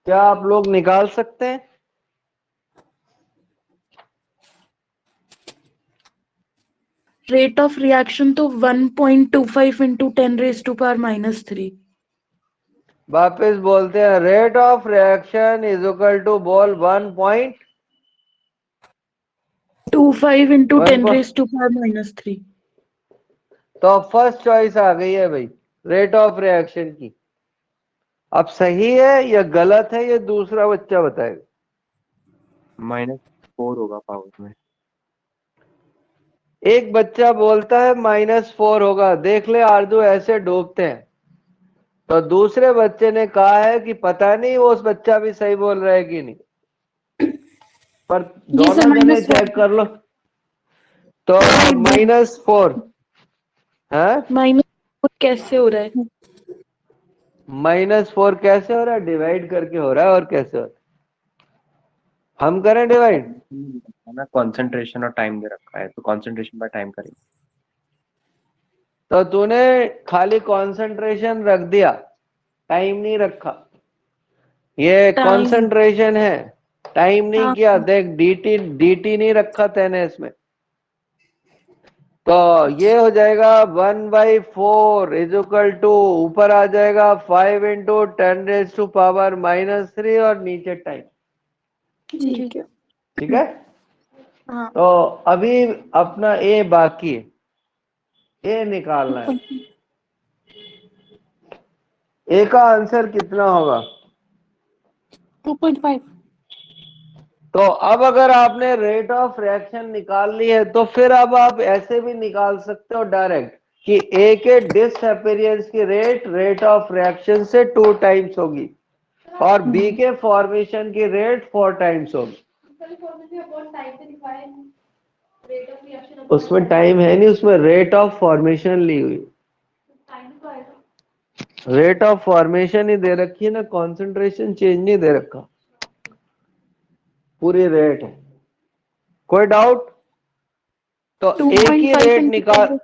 क्या आप लोग निकाल सकते हैं? रेट ऑफ रिएक्शन तो 1.25 इंटू 10⁻³ वापस बोलते हैं, rate of reaction is equal to बोल 25 इंटू 1.1। 10⁻³ तो फर्स्ट चॉइस आ गई है भाई रेट ऑफ रिएक्शन की। अब सही है या गलत है ये दूसरा बच्चा बताएगा। -4 होगा पावर में। एक बच्चा बोलता है -4 होगा, देख ले आरजू ऐसे डूबते हैं। तो दूसरे बच्चे ने कहा है कि पता नहीं वो उस बच्चा भी सही बोल रहा है कि नहीं, पर जी सर, दोनों जने -4। चेक कर लो। तो -4 है। -4 कैसे हो रहा है? -4 कैसे हो रहा है? डिवाइड करके हो रहा है, और कैसे हो रहा है? हम करें डिवाइड? ना कंसंट्रेशन और टाइम दे रखा है, तो कंसंट्रेशन बाय टाइम करेंगे। तो तूने खाली कंसंट्रेशन रख दिया, टाइम नहीं रखा। ये टाइम। कंसंट्रेशन है, टाइम नहीं हाँ। किया। देख dt नहीं रखा तेने इसमें। तो ये हो जाएगा 1/4 इज इक्वल टू, ऊपर आ जाएगा 5 इंटू 10⁻³ और नीचे टाइम। ठीक है। ठीक है, हाँ। तो अभी अपना ए बाकी है, ए निकालना है। ए का आंसर कितना होगा? 2.5। तो अब अगर आपने रेट ऑफ रिएक्शन निकाल ली है, तो फिर अब आप ऐसे भी निकाल सकते हो डायरेक्ट कि ए के डिसअपीयरेंस की रेट रेट ऑफ रिएक्शन से 2 टाइम्स होगी, और बी के फॉर्मेशन की रेट 4 टाइम्स होगी। उसमें टाइम है नहीं, उसमें रेट ऑफ फॉर्मेशन ली हुई। रेट ऑफ फॉर्मेशन ही दे रखी है ना, कॉन्सेंट्रेशन चेंज नहीं दे रखा, पूरी रेट है। कोई डाउट? तो एक ही 2.5 रेट इंटू निकाल।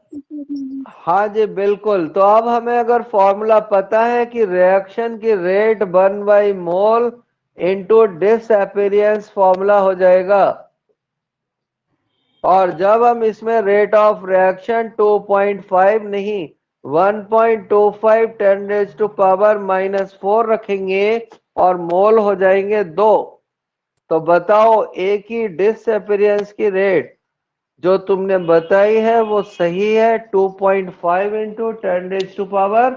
हाँ जी बिल्कुल। तो अब हमें अगर फॉर्मूला पता है कि रिएक्शन की रेट 1/मोल इंटू डिसअपीयरेंस फॉर्मूला हो जाएगा, और जब हम इसमें रेट ऑफ रिएक्शन 2.5 नहीं 1.25 10⁻⁻⁴ रखेंगे और मोल हो जाएंगे 2, तो बताओ ए की डिसअपीयरेंस की रेट जो तुमने बताई है वो सही है 2.5 इंटू 10⁻⁻।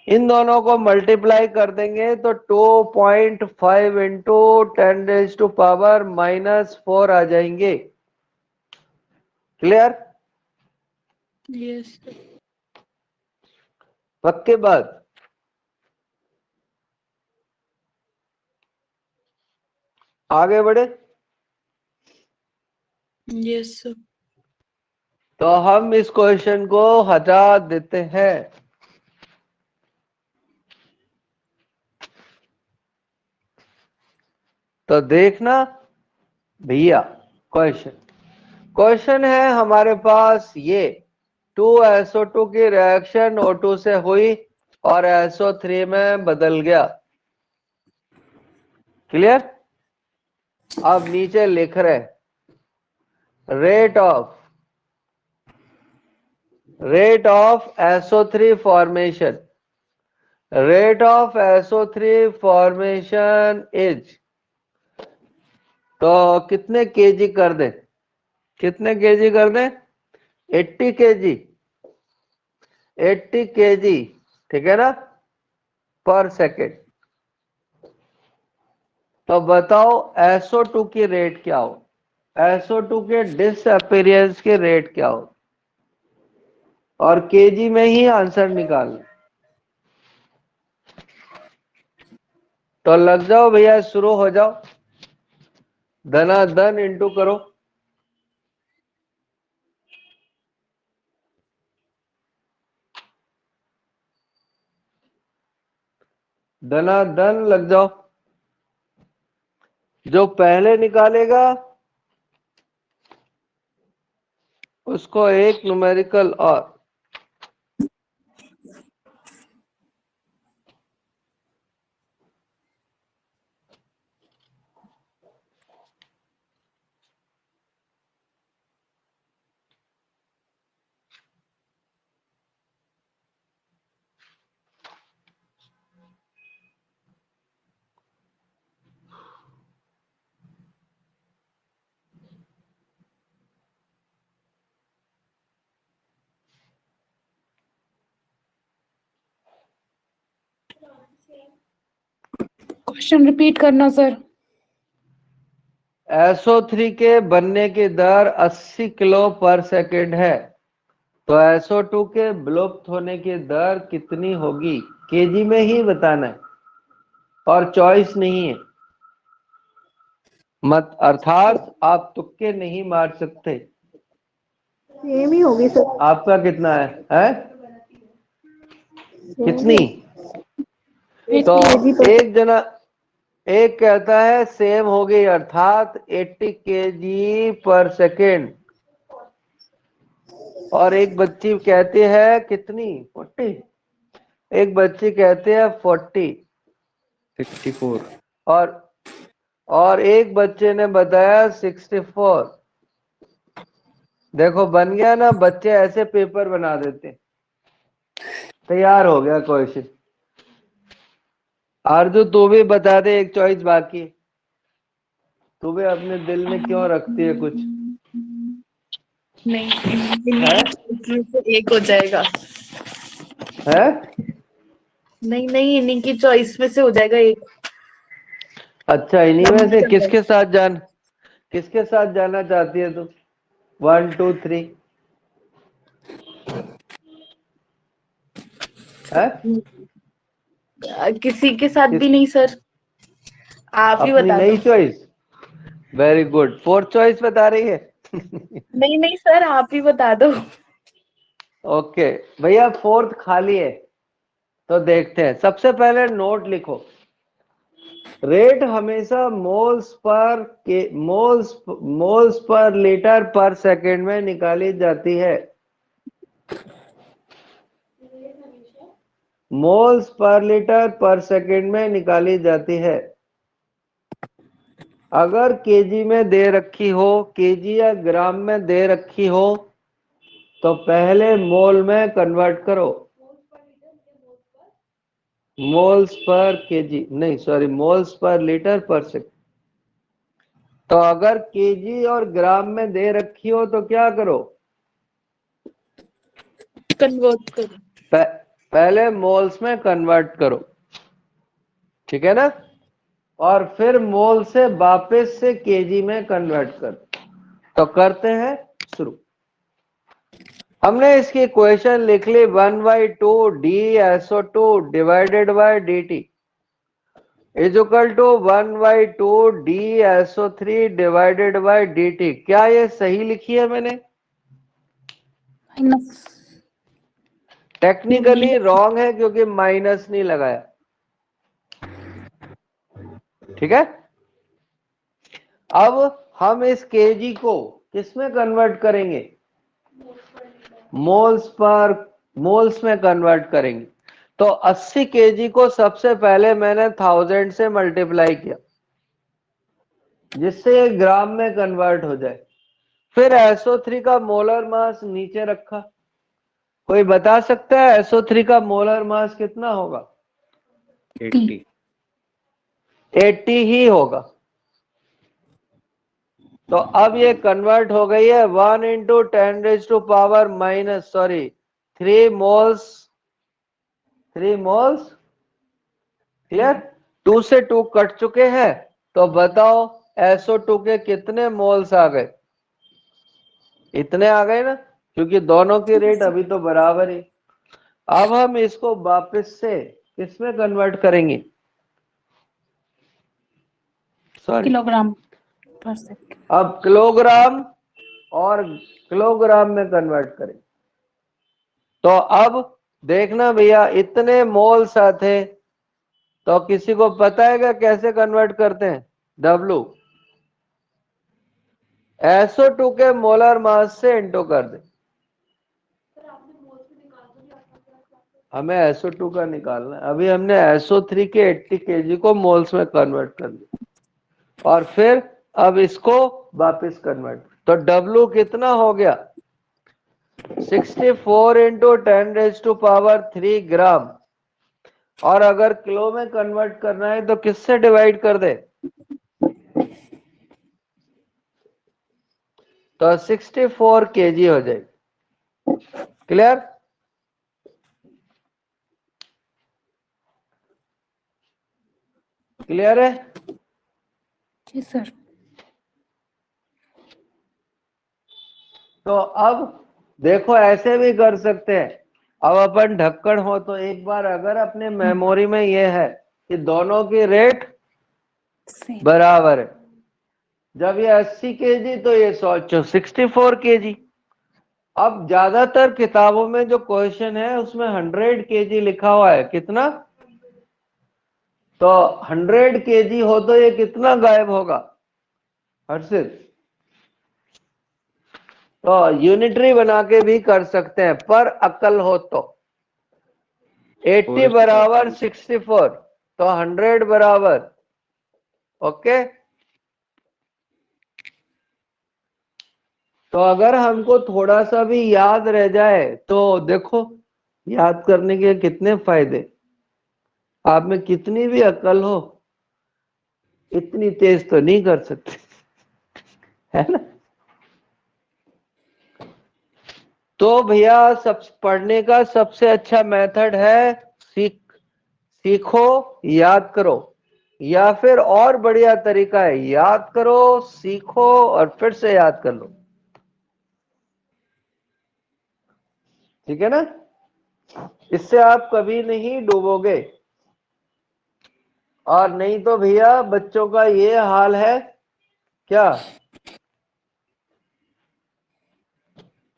इन दोनों को मल्टीप्लाई कर देंगे तो 2.5 इंटू 10⁻⁻⁴ आ जाएंगे। क्लियर? यस। पक्के बात? आगे बढ़े। Yes sir. तो हम इस क्वेश्चन को हटा देते हैं। तो देखना भैया, क्वेश्चन है हमारे पास ये 2SO2 की रिएक्शन O2 से हुई और SO3 में बदल गया। क्लियर? अब नीचे लिख रहे rate of SO3 formation, rate of SO3 formation is, तो कितने केजी कर दे, कितने केजी कर दे, 80 केजी, 80 केजी, ठीक है ना, पर सेकेंड। तो बताओ SO2 की रेट क्या हो, SO2 के डिसअपीयरेंस की रेट क्या हो, और केजी में ही आंसर निकालना। तो लग जाओ भैया, शुरू हो जाओ, धनाधन इंटू करो। धनाधन लग जाओ। जो पहले निकालेगा उसको एक न्यूमेरिकल और। क्वेश्चन रिपीट करना सर। SO3 के बनने की दर 80 किलो पर सेकेंड है, तो SO2 के विलुप्त होने की दर कितनी होगी, केजी में ही बताना है और चॉइस नहीं है, मत अर्थात आप तुक्के नहीं मार सकते। सेम ही होगी सर। आपका कितना है? कितनी? तो केजी पर एक जना, एक कहता है सेम होगी अर्थात 80 केजी पर सेकेंड, और एक बच्ची कहती है कितनी, 40, एक बच्ची कहती है 40, 64। और एक बच्चे ने बताया 64। देखो बन गया ना, बच्चे ऐसे पेपर बना देते। तैयार हो गया क्वेश्चन। आरजू तू भी बता दे, एक चॉइस बाकी। तू भी अपने दिल में क्यों रखती है कुछ? नहीं, है? इन्हीं से एक हो जाएगा। है? नहीं नहीं, इन्हीं की चॉइस में से हो जाएगा एक। अच्छा, इन्हीं में से किसके साथ जाना चाहती है तू? 1 2 3 है? किसी के साथ किस भी नहीं सर, आप ही अपनी बता दो। नई choice? Very good, fourth choice बता रही है। नहीं नहीं सर, आप ही बता दो। ओके भैया, फोर्थ खाली है, तो देखते हैं। सबसे पहले नोट लिखो, रेट हमेशा मोल्स पर लीटर पर सेकेंड में निकाली जाती है। मोल्स पर लीटर पर सेकेंड में निकाली जाती है। अगर केजी में दे रखी हो, केजी या ग्राम में दे रखी हो, तो पहले मोल में कन्वर्ट करो। मोल्स पर केजी नहीं, सॉरी, मोल्स पर लीटर पर सेकेंड। तो अगर केजी और ग्राम में दे रखी हो तो क्या करो, कन्वर्ट करो। पहले मोल्स में कन्वर्ट करो, ठीक है ना, और फिर मोल से वापस से केजी में कन्वर्ट करो। तो करते हैं शुरू। हमने इसकी इक्वेशन लिख ली 1/2 DSO2 divided by dt is equal to 1/2 DSO3 divided by dt। क्या ये सही लिखी है मैंने? माइनस। टेक्निकली रॉन्ग है क्योंकि माइनस नहीं लगाया, ठीक है। अब हम इस केजी को किसमें कन्वर्ट करेंगे? मोल्स में कन्वर्ट करेंगे। तो 80 केजी को सबसे पहले मैंने 1000 से मल्टीप्लाई किया जिससे ये ग्राम में कन्वर्ट हो जाए। फिर SO3 का मोलर मास नीचे रखा। कोई बता सकता है SO3 का मोलर मास कितना होगा? 80। 80 ही होगा। तो अब ये कन्वर्ट हो गई है 1 इंटू 10⁻³ 3 मोल्स। 3 moles clear. 2 से 2 कट चुके हैं। तो बताओ SO2 के कितने मोल्स आ गए? इतने आ गए ना, क्योंकि दोनों की रेट अभी तो बराबर है। अब हम इसको वापस से किसमें कन्वर्ट करेंगे? सॉरी, किलोग्राम पर सेकंड। अब किलोग्राम और किलोग्राम में कन्वर्ट करें। तो अब देखना भैया, इतने मोल्स आते, तो किसी को पता है क्या कैसे कन्वर्ट करते हैं? W SO2 के मोलर मास से इंटू कर दे। हमें SO2 का निकालना है। अभी हमने SO3 के 80 केजी को मोल्स में कन्वर्ट कर दिया और फिर अब इसको वापस कन्वर्ट। तो W कितना हो गया? 64 इंटू 10⁻³ ग्राम। और अगर किलो में कन्वर्ट करना है तो किससे डिवाइड कर दे? तो 64 केजी हो जाएगी। क्लियर? क्लियर है? जी सर। तो अब देखो ऐसे भी कर सकते हैं। अब अपन ढक्कन हो तो एक बार अगर अपने मेमोरी में ये है कि दोनों की रेट सेम। बराबर है, जब ये 80 केजी तो ये सोचो 64 केजी। अब ज्यादातर किताबों में जो क्वेश्चन है उसमें 100 केजी लिखा हुआ है। कितना? तो 100 केजी हो तो ये कितना गायब होगा हर्षित? तो यूनिटरी बना के भी कर सकते हैं, पर अकल हो तो 80 बराबर 64 तो 100 बराबर। ओके, तो अगर हमको थोड़ा सा भी याद रह जाए तो देखो याद करने के कितने फायदे। आप में कितनी भी अकल हो इतनी तेज तो नहीं कर सकते, है ना? तो भैया सब पढ़ने का सबसे अच्छा मेथड है सीखो याद करो, या फिर और बढ़िया तरीका है याद करो सीखो और फिर से याद कर लो। ठीक है ना? इससे आप कभी नहीं डूबोगे। और नहीं तो भैया बच्चों का ये हाल है क्या?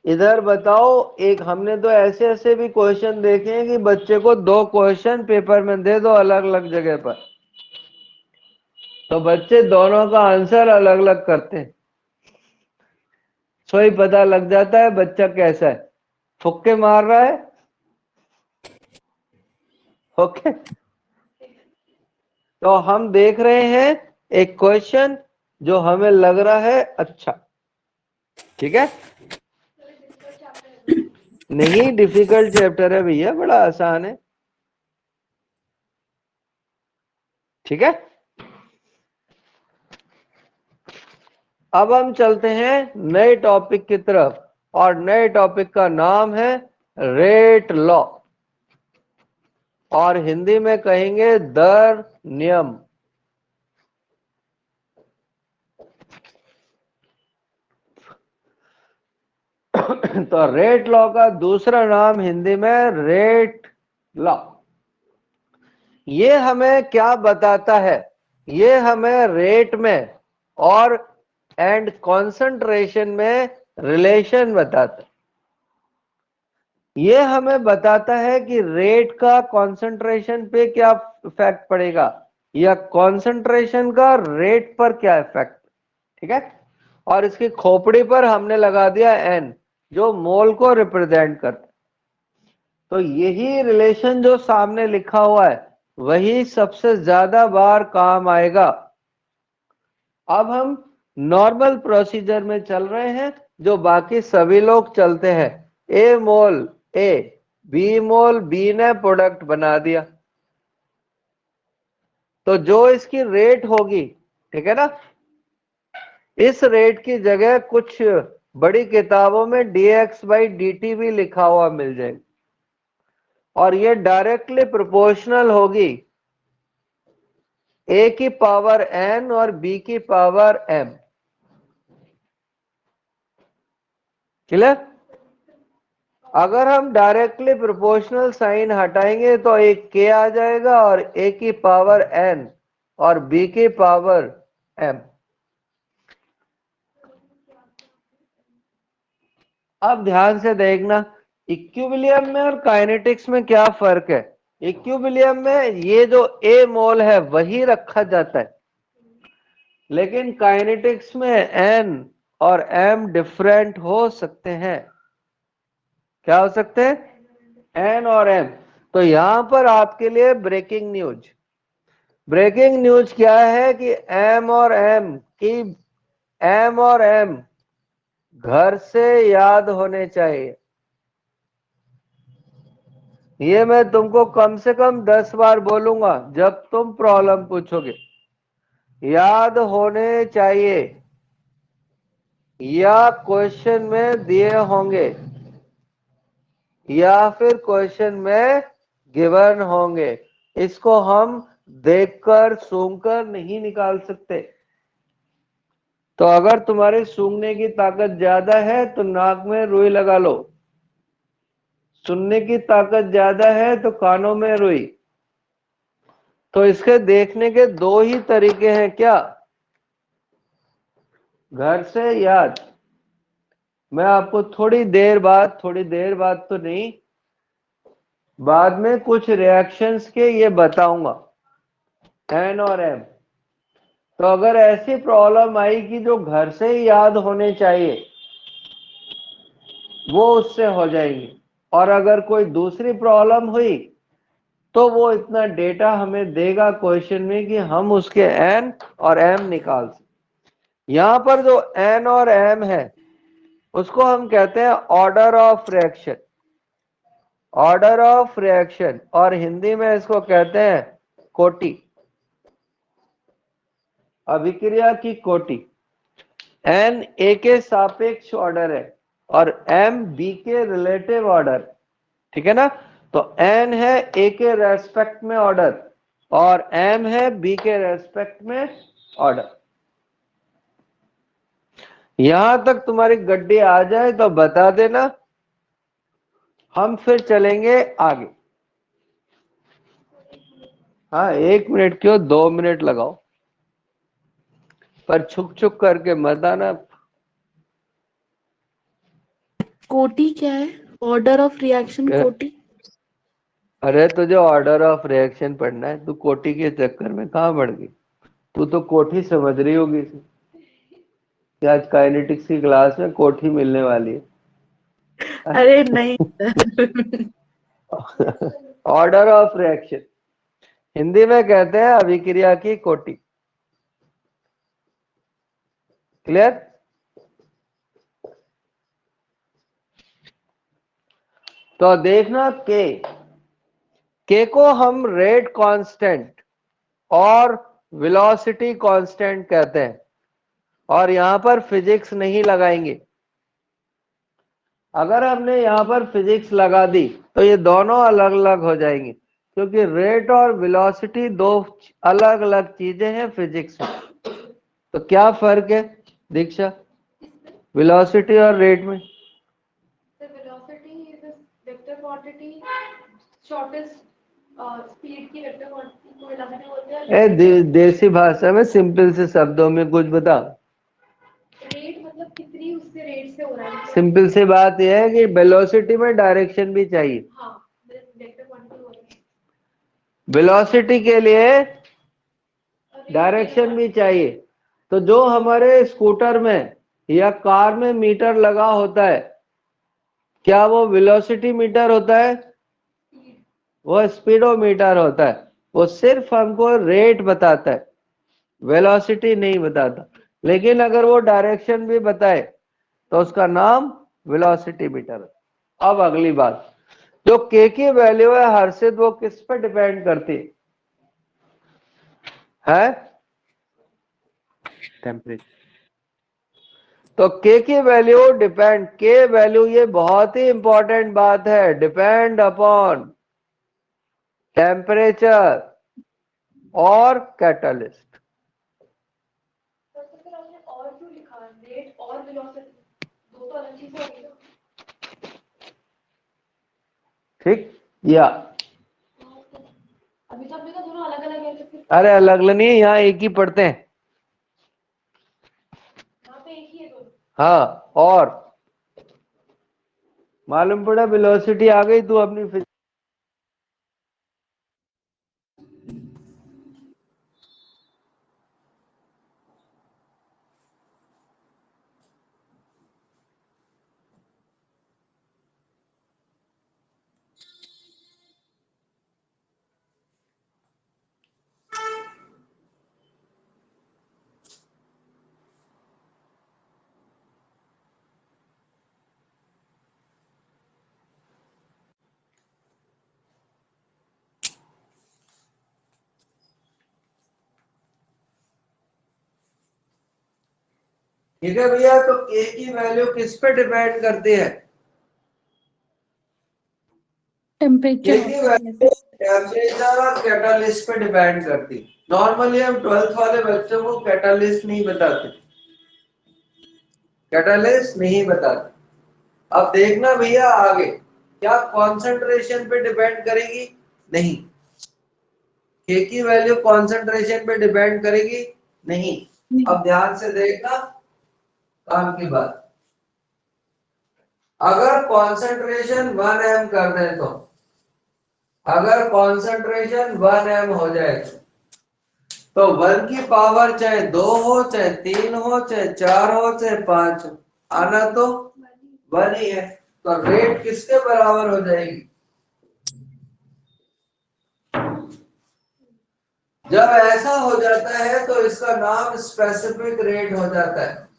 इधर बताओ, एक हमने तो ऐसे ऐसे भी क्वेश्चन देखे हैं कि बच्चे को 2 क्वेश्चन पेपर में दे दो अलग अलग जगह पर, तो बच्चे दोनों का आंसर अलग अलग करते हैं। सो ही पता लग जाता है बच्चा कैसा है, फुक्के मार रहा है। ओके, तो हम देख रहे हैं एक क्वेश्चन जो हमें लग रहा है अच्छा। ठीक है, नहीं डिफिकल्ट चैप्टर है भैया, बड़ा आसान है। ठीक है, अब हम चलते हैं नए टॉपिक की तरफ और नए टॉपिक का नाम है रेट लॉ, और हिंदी में कहेंगे दर नियम। तो रेट लॉ का दूसरा नाम हिंदी में रेट लॉ। ये हमें क्या बताता है? ये हमें रेट में और एंड कंसंट्रेशन में रिलेशन बताता है। ये हमें बताता है कि रेट का कंसंट्रेशन पे क्या इफेक्ट पड़ेगा या कंसंट्रेशन का रेट पर क्या इफेक्ट। ठीक है। और इसकी खोपड़ी पर हमने लगा दिया n, जो मोल को रिप्रेजेंट करता है। तो यही रिलेशन जो सामने लिखा हुआ है वही सबसे ज्यादा बार काम आएगा। अब हम नॉर्मल प्रोसीजर में चल रहे हैं जो बाकी सभी लोग चलते हैं। ए मोल ए, बी मोल बी ने प्रोडक्ट बना दिया, तो जो इसकी रेट होगी, ठीक है ना, इस रेट की जगह कुछ बड़ी किताबों में dx/dt भी लिखा हुआ मिल जाएगा, और ये डायरेक्टली प्रोपोर्शनल होगी a की पावर n और b की पावर m। क्लियर? अगर हम डायरेक्टली प्रोपोर्शनल साइन हटाएंगे तो एक k आ जाएगा और a की पावर n और b की पावर m। अब ध्यान से देखना, इक्विलिब्रियम में और काइनेटिक्स में क्या फर्क है। इक्विलिब्रियम में ये जो a मोल है वही रखा जाता है, लेकिन काइनेटिक्स में n और m डिफरेंट हो सकते हैं। क्या हो सकते हैं? n और m। तो यहां पर आपके लिए ब्रेकिंग न्यूज, ब्रेकिंग न्यूज क्या है कि m और m घर से याद होने चाहिए। ये मैं तुमको कम से कम 10 बार बोलूंगा जब तुम प्रॉब्लम पूछोगे। याद होने चाहिए, या क्वेश्चन में दिए होंगे, या फिर क्वेश्चन में गिवन होंगे। इसको हम देखकर सूंघकर नहीं निकाल सकते। तो अगर तुम्हारी सूंघने की ताकत ज्यादा है तो नाक में रुई लगा लो, सुनने की ताकत ज्यादा है तो कानों में रुई। तो इसके देखने के दो ही तरीके हैं। क्या? घर से याद। मैं आपको थोड़ी देर बाद तो नहीं, बाद में कुछ रिएक्शंस के ये बताऊंगा, n और m। तो अगर ऐसी प्रॉब्लम आई कि जो घर से ही याद होने चाहिए, वो उससे हो जाएंगी। और अगर कोई दूसरी प्रॉब्लम हुई तो वो इतना डेटा हमें देगा क्वेश्चन में कि हम उसके n और m निकाल सकते। यहां पर जो n और m है उसको हम कहते हैं order of reaction. Order of reaction, और हिंदी में इसको कहते हैं कोटि, अभिक्रिया की कोटि। n a के सापेक्ष ऑर्डर है और m b के रिलेटिव ऑर्डर, ठीक है ना। तो n है a के रेस्पेक्ट में ऑर्डर और m है b के रेस्पेक्ट में ऑर्डर। यहां तक तुम्हारी गड्डी आ जाए तो बता देना, हम फिर चलेंगे आगे। हाँ, 1 मिनट क्यों, 2 मिनट लगाओ, पर छुक छुक करके मत आना। कोटि क्या है? ऑर्डर ऑफ रिएक्शन कोटि। अरे तुझे ऑर्डर ऑफ रिएक्शन पढ़ना है, तू कोटि के चक्कर में कहाँ बढ़ गई। तू तो कोठी समझ रही होगी इसे, कि आज काइनेटिक्स की क्लास में कोठी मिलने वाली है। अरे नहीं ऑर्डर ऑफ रिएक्शन हिंदी में कहते हैं अभिक्रिया की कोटि। क्लियर? तो देखना के को हम रेट कांस्टेंट और वेलोसिटी कांस्टेंट कहते हैं, और यहां पर फिजिक्स नहीं लगाएंगे। अगर हमने यहां पर फिजिक्स लगा दी तो ये दोनों अलग अलग हो जाएंगी, क्योंकि रेट और वेलोसिटी दो अलग अलग चीजें हैं फिजिक्स में। तो क्या फर्क है दीक्षा वेलोसिटी और रेट में? The velocity is a vector quantity, shortest speed की vector quantity को velocity बोलते हैं। देसी भाषा में सिंपल से शब्दों में कुछ बता। रेट मतलब कितनी उससे रेट से हो रहा है। सिंपल सी बात यह है कि वेलोसिटी में डायरेक्शन भी चाहिए। हाँ, वेक्टर क्वांटिटी बोलते हैं। वेलोसिटी के लिए डायरेक्शन भी चाहिए। तो जो हमारे स्कूटर में या कार में मीटर लगा होता है, क्या वो वेलोसिटी मीटर होता है? वो स्पीडोमीटर होता है। वो सिर्फ हमको रेट बताता है, वेलोसिटी नहीं बताता। लेकिन अगर वो डायरेक्शन भी बताए तो उसका नाम वेलोसिटी मीटर है। अब अगली बात, जो के की वैल्यू है हर्षित, वो किस पे डिपेंड करती है? टेम्परेचर। तो के की वैल्यू डिपेंड, के वैल्यू, ये बहुत ही इंपॉर्टेंट बात है, डिपेंड अपॉन टेम्परेचर और कैटलिस्ट। तो फिर आपने और क्यों लिखा, रेट और वेलोसिटी, दो तो अलग चीजें होगी ना। ठीक या अभी तो आपने कहा दोनों अलग अलग है, तो फिर अरे अलग नहीं, यहाँ एक ही पढ़ते हैं। यहाँ पे एक ही है दोनों। हाँ, और मालूम पड़ा वेलोसिटी आ गई तू अपनी ठीक है भैया। तो के की वैल्यू किस पे डिपेंड करती है? के टेम्परेचर की वैल्यू टेम्परेचर और कैटलिस्ट पे डिपेंड करती है। नॉर्मली हम 12th वाले बच्चों को कैटलिस्ट नहीं बताते, कैटलिस्ट नहीं बताते। अब देखना भैया आगे, क्या कॉन्सेंट्रेशन पे डिपेंड करेगी? नहीं। के की वैल्यू कॉन्सेंट्रेशन पे डिपेंड करेगी? नहीं। अब ध्यान से देखना, काम की बात। अगर कॉन्सेंट्रेशन 1 m कर दें तो, अगर कॉन्सेंट्रेशन 1 m हो जाए तो 1 की पावर चाहे 2 हो, चाहे 3 हो, चाहे 4 हो, चाहे 5 हो, आना तो 1 ही है। तो रेट किसके बराबर हो जाएगी? जब ऐसा हो जाता है तो इसका नाम स्पेसिफिक रेट हो जाता है,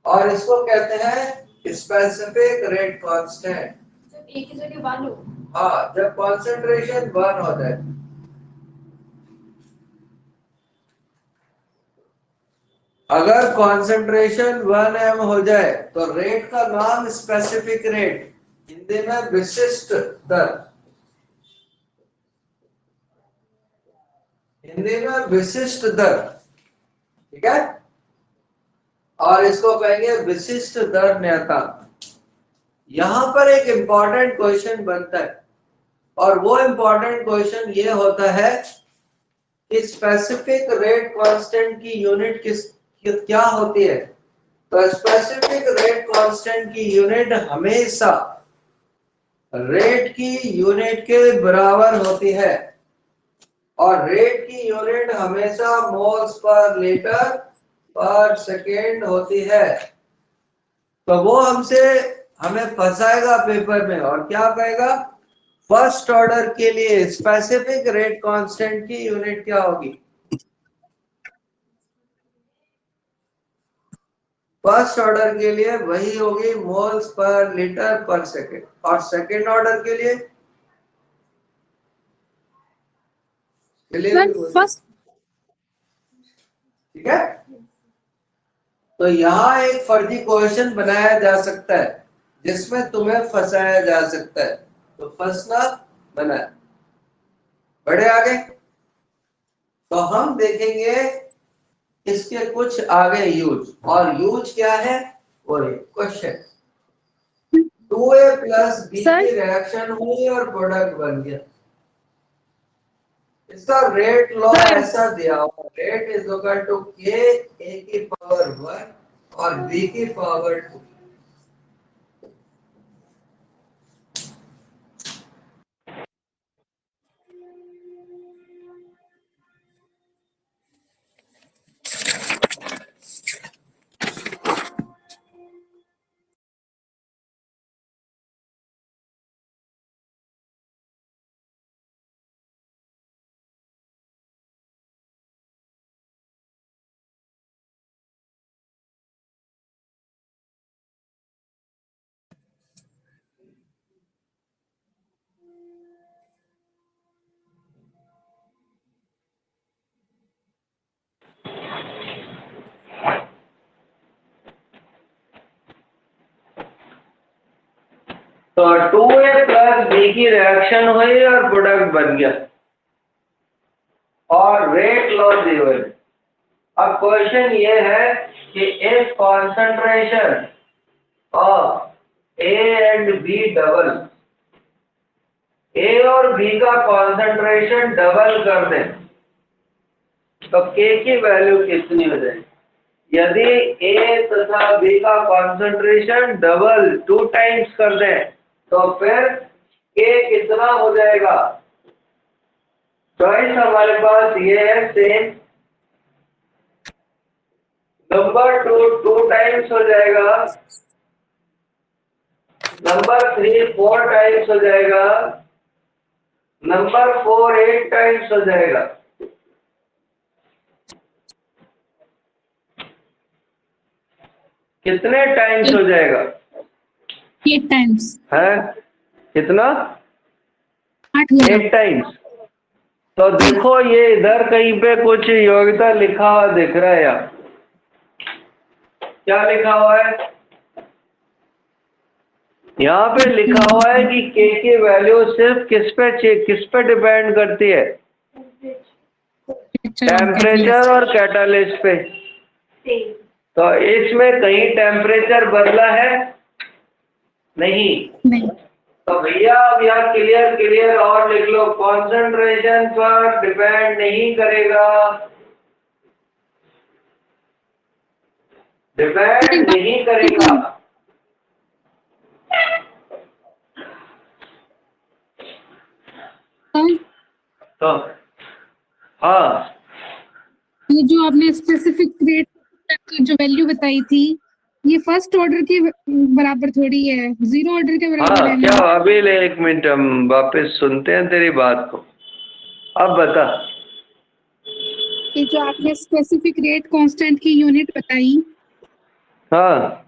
और इसको कहते हैं स्पेसिफिक रेट कांस्टेंट। जब एक ही जगह 1 हो। हाँ, जब कॉन्सेंट्रेशन 1 हो जाए। अगर कॉन्सेंट्रेशन 1 m हो जाए तो रेट का नाम स्पेसिफिक रेट, हिंदी में विशिष्ट दर, हिंदी में विशिष्ट दर, ठीक है। और इसको कहेंगे विशिष्ट दर नियतांक। यहां पर एक इंपॉर्टेंट क्वेश्चन बनता है, और वो इंपॉर्टेंट क्वेश्चन ये होता है कि स्पेसिफिक रेट कांस्टेंट की यूनिट क्या होती है? तो स्पेसिफिक रेट कांस्टेंट की यूनिट हमेशा रेट की यूनिट के बराबर होती है, और रेट की यूनिट हमेशा मोल्स पर लीटर पर सेकेंड होती है। तो वो हमें फंसाएगा पेपर में, और क्या कहेगा? फर्स्ट ऑर्डर के लिए स्पेसिफिक रेट कांस्टेंट की यूनिट क्या होगी? फर्स्ट ऑर्डर के लिए वही होगी, मोल्स पर लीटर पर सेकेंड। और सेकेंड ऑर्डर के लिए फर्स्ट ठीक है। तो यहाँ एक फर्जी क्वेश्चन बनाया जा सकता है जिसमें तुम्हें फंसाया जा सकता है, तो फंसना बना। बढ़े आगे, तो हम देखेंगे इसके कुछ आगे यूज। और यूज क्या है? वो question 2a plus B sir की रिएक्शन हुई और प्रोडक्ट बन गया। इसका रेट लॉ ऐसा दिया हुआ, रेट इज इक्वल टू के ए की पावर 1 और बी की पावर 2। तो 2A प्लस बी की रिएक्शन हुई और प्रोडक्ट बन गया और रेट लॉस दी हुई। अब क्वेश्चन ये है कि if concentration of A and B double, A और B का कॉन्सेंट्रेशन डबल कर दें तो K की वैल्यू कितनी हो जाएगी? यदि A तथा B का कॉन्सेंट्रेशन डबल 2 टाइम्स कर दें तो फिर K कितना हो जाएगा? चॉइस हमारे पास ये है सेम। नंबर 2 टाइम्स हो जाएगा, नंबर 3 4 टाइम्स हो जाएगा, नंबर 4 8 टाइम्स हो जाएगा। कितने टाइम्स हो जाएगा? 8 टाइम्स। है कितना? 8 टाइम्स। तो देखो ये इधर कहीं पे कुछ योग्यता लिखा हुआ दिख रहा है यार। क्या लिखा हुआ है? यहाँ पे लिखा हुआ है कि K की वैल्यू सिर्फ किस पे डिपेंड करती है? टेम्परेचर और कैटालिस्ट पे। तो इसमें कहीं टेम्परेचर बदला है? नहीं। तो भैया अब यहाँ क्लियर और लिख लो, कॉन्सेंट्रेशन पर डिपेंड नहीं करेगा, डिपेंड नहीं करेगा। तो हाँ, ये जो आपने स्पेसिफिक रेट की जो वैल्यू बताई थी, ये फर्स्ट ऑर्डर के बराबर थोड़ी है, 0 ऑर्डर के बराबर है क्या? ना? अभी ले 1 मिनट, हम वापस सुनते हैं तेरी बात को। अब बता। ये जो आपने स्पेसिफिक रेट कांस्टेंट की यूनिट बताई, हाँ,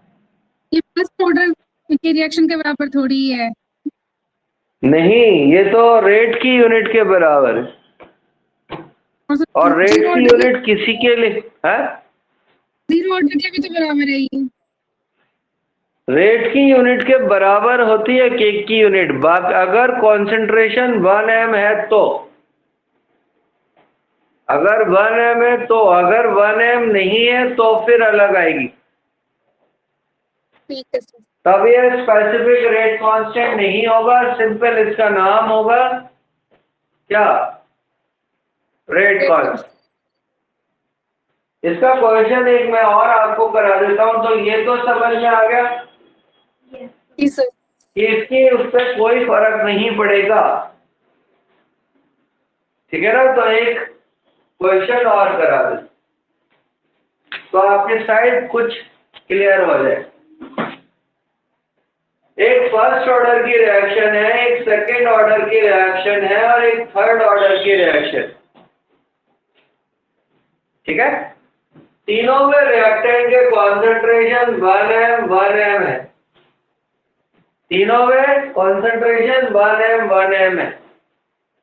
ये फर्स्ट ऑर्डर के रिएक्शन के बराबर थोड़ी है। नहीं, ये तो रेट की यूनिट के बराबर है। और रेट की यूनिट किसी के लिए है? 0 ऑर्डर के भी तो बराबर है ये। रेट की यूनिट के बराबर होती है केक की यूनिट। बात अगर कॉन्सेंट्रेशन 1 m है तो, अगर 1 m है तो, अगर 1 m नहीं है तो फिर अलग आएगी। ठीक है सर। तब ये स्पेसिफिक रेट कांस्टेंट नहीं होगा, सिंपल इसका नाम होगा क्या? Rate constant. इसका क्वेश्चन एक मैं और आपको करा देता हूं, तो ये तो समझ में आ गया जी सर। कि इसकी उस पर कोई फर्क नहीं पड़ेगा, ठीक है ना? तो एक क्वेश्चन और करा दे तो आपकी साइड कुछ क्लियर हो जाए। एक फर्स्ट ऑर्डर की रिएक्शन है, एक सेकेंड ऑर्डर की रिएक्शन है और एक थर्ड ऑर्डर की रिएक्शन, ठीक है? तीनों में रिएक्टेंट के कॉन्सेंट्रेशन 1 m है। तीनों में कॉन्सेंट्रेशन 1 m है।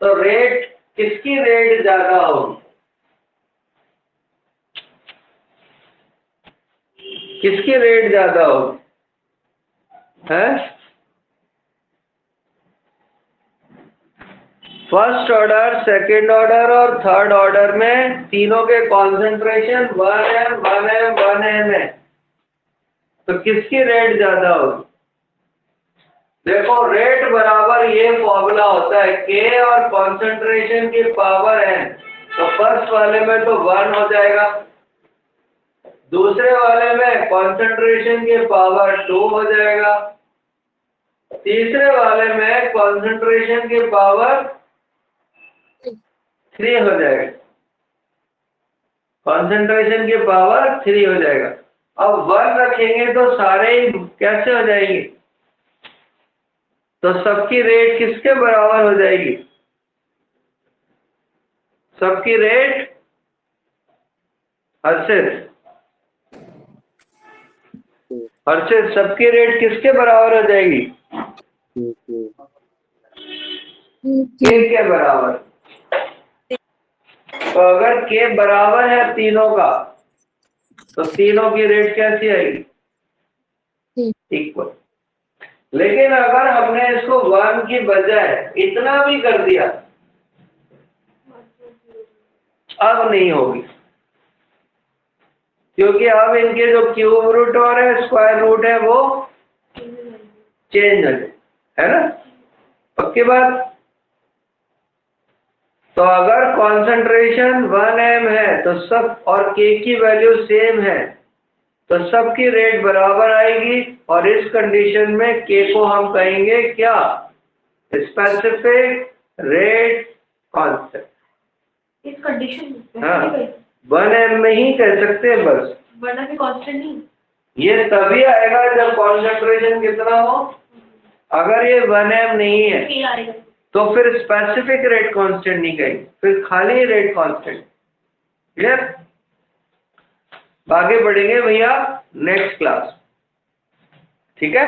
तो रेट, किसकी रेट ज्यादा होगी? किसकी रेट ज्यादा होगी? है? फर्स्ट ऑर्डर, सेकेंड ऑर्डर और थर्ड ऑर्डर में तीनों के कॉन्सेंट्रेशन 1 m है। तो किसकी रेट ज्यादा होगी? देखो, रेट बराबर ये फॉर्मूला होता है, K और कॉन्सेंट्रेशन की पावर n। तो फर्स्ट वाले में तो 1 हो जाएगा, दूसरे वाले में कॉन्सेंट्रेशन की पावर 2 हो जाएगा, तीसरे वाले में कॉन्सेंट्रेशन की पावर 3 हो जाएगा। कॉन्सेंट्रेशन की पावर 3 हो जाएगा। अब 1 रखेंगे तो सारे ही कैसे हो जाएंगे? तो सबकी रेट किसके बराबर हो जाएगी? सबकी रेट हर्षित सबकी रेट किसके बराबर हो जाएगी? K के बराबर। तो अगर K बराबर है तीनों का, तो तीनों की रेट कैसी आएगी? इक्वल। लेकिन अगर हमने इसको 1 की बजाय इतना भी कर दिया, अब नहीं होगी, क्योंकि अब इनके जो क्यूब रूट और स्क्वायर रूट है वो चेंज है ना, पक्की बात। तो अगर कॉन्सेंट्रेशन 1m है तो सब और k की वैल्यू सेम है तो सबकी रेट बराबर आएगी, और इस कंडीशन में k को हम कहेंगे क्या, स्पेसिफिक रेट कांस्टेंट। इस कंडीशन हाँ 1m में ही कह सकते हैं बस, वरना भी कांस्टेंट नहीं। ये तभी आएगा जब कॉन्सेंट्रेशन कितना हो, अगर ये 1m नहीं है K आएगा। तो फिर स्पेसिफिक रेट कांस्टेंट नहीं कहेंगे, फिर खाली रेट कांस्टेंट। क्लियर? आगे बढ़ेंगे भैया नेक्स्ट क्लास, ठीक है।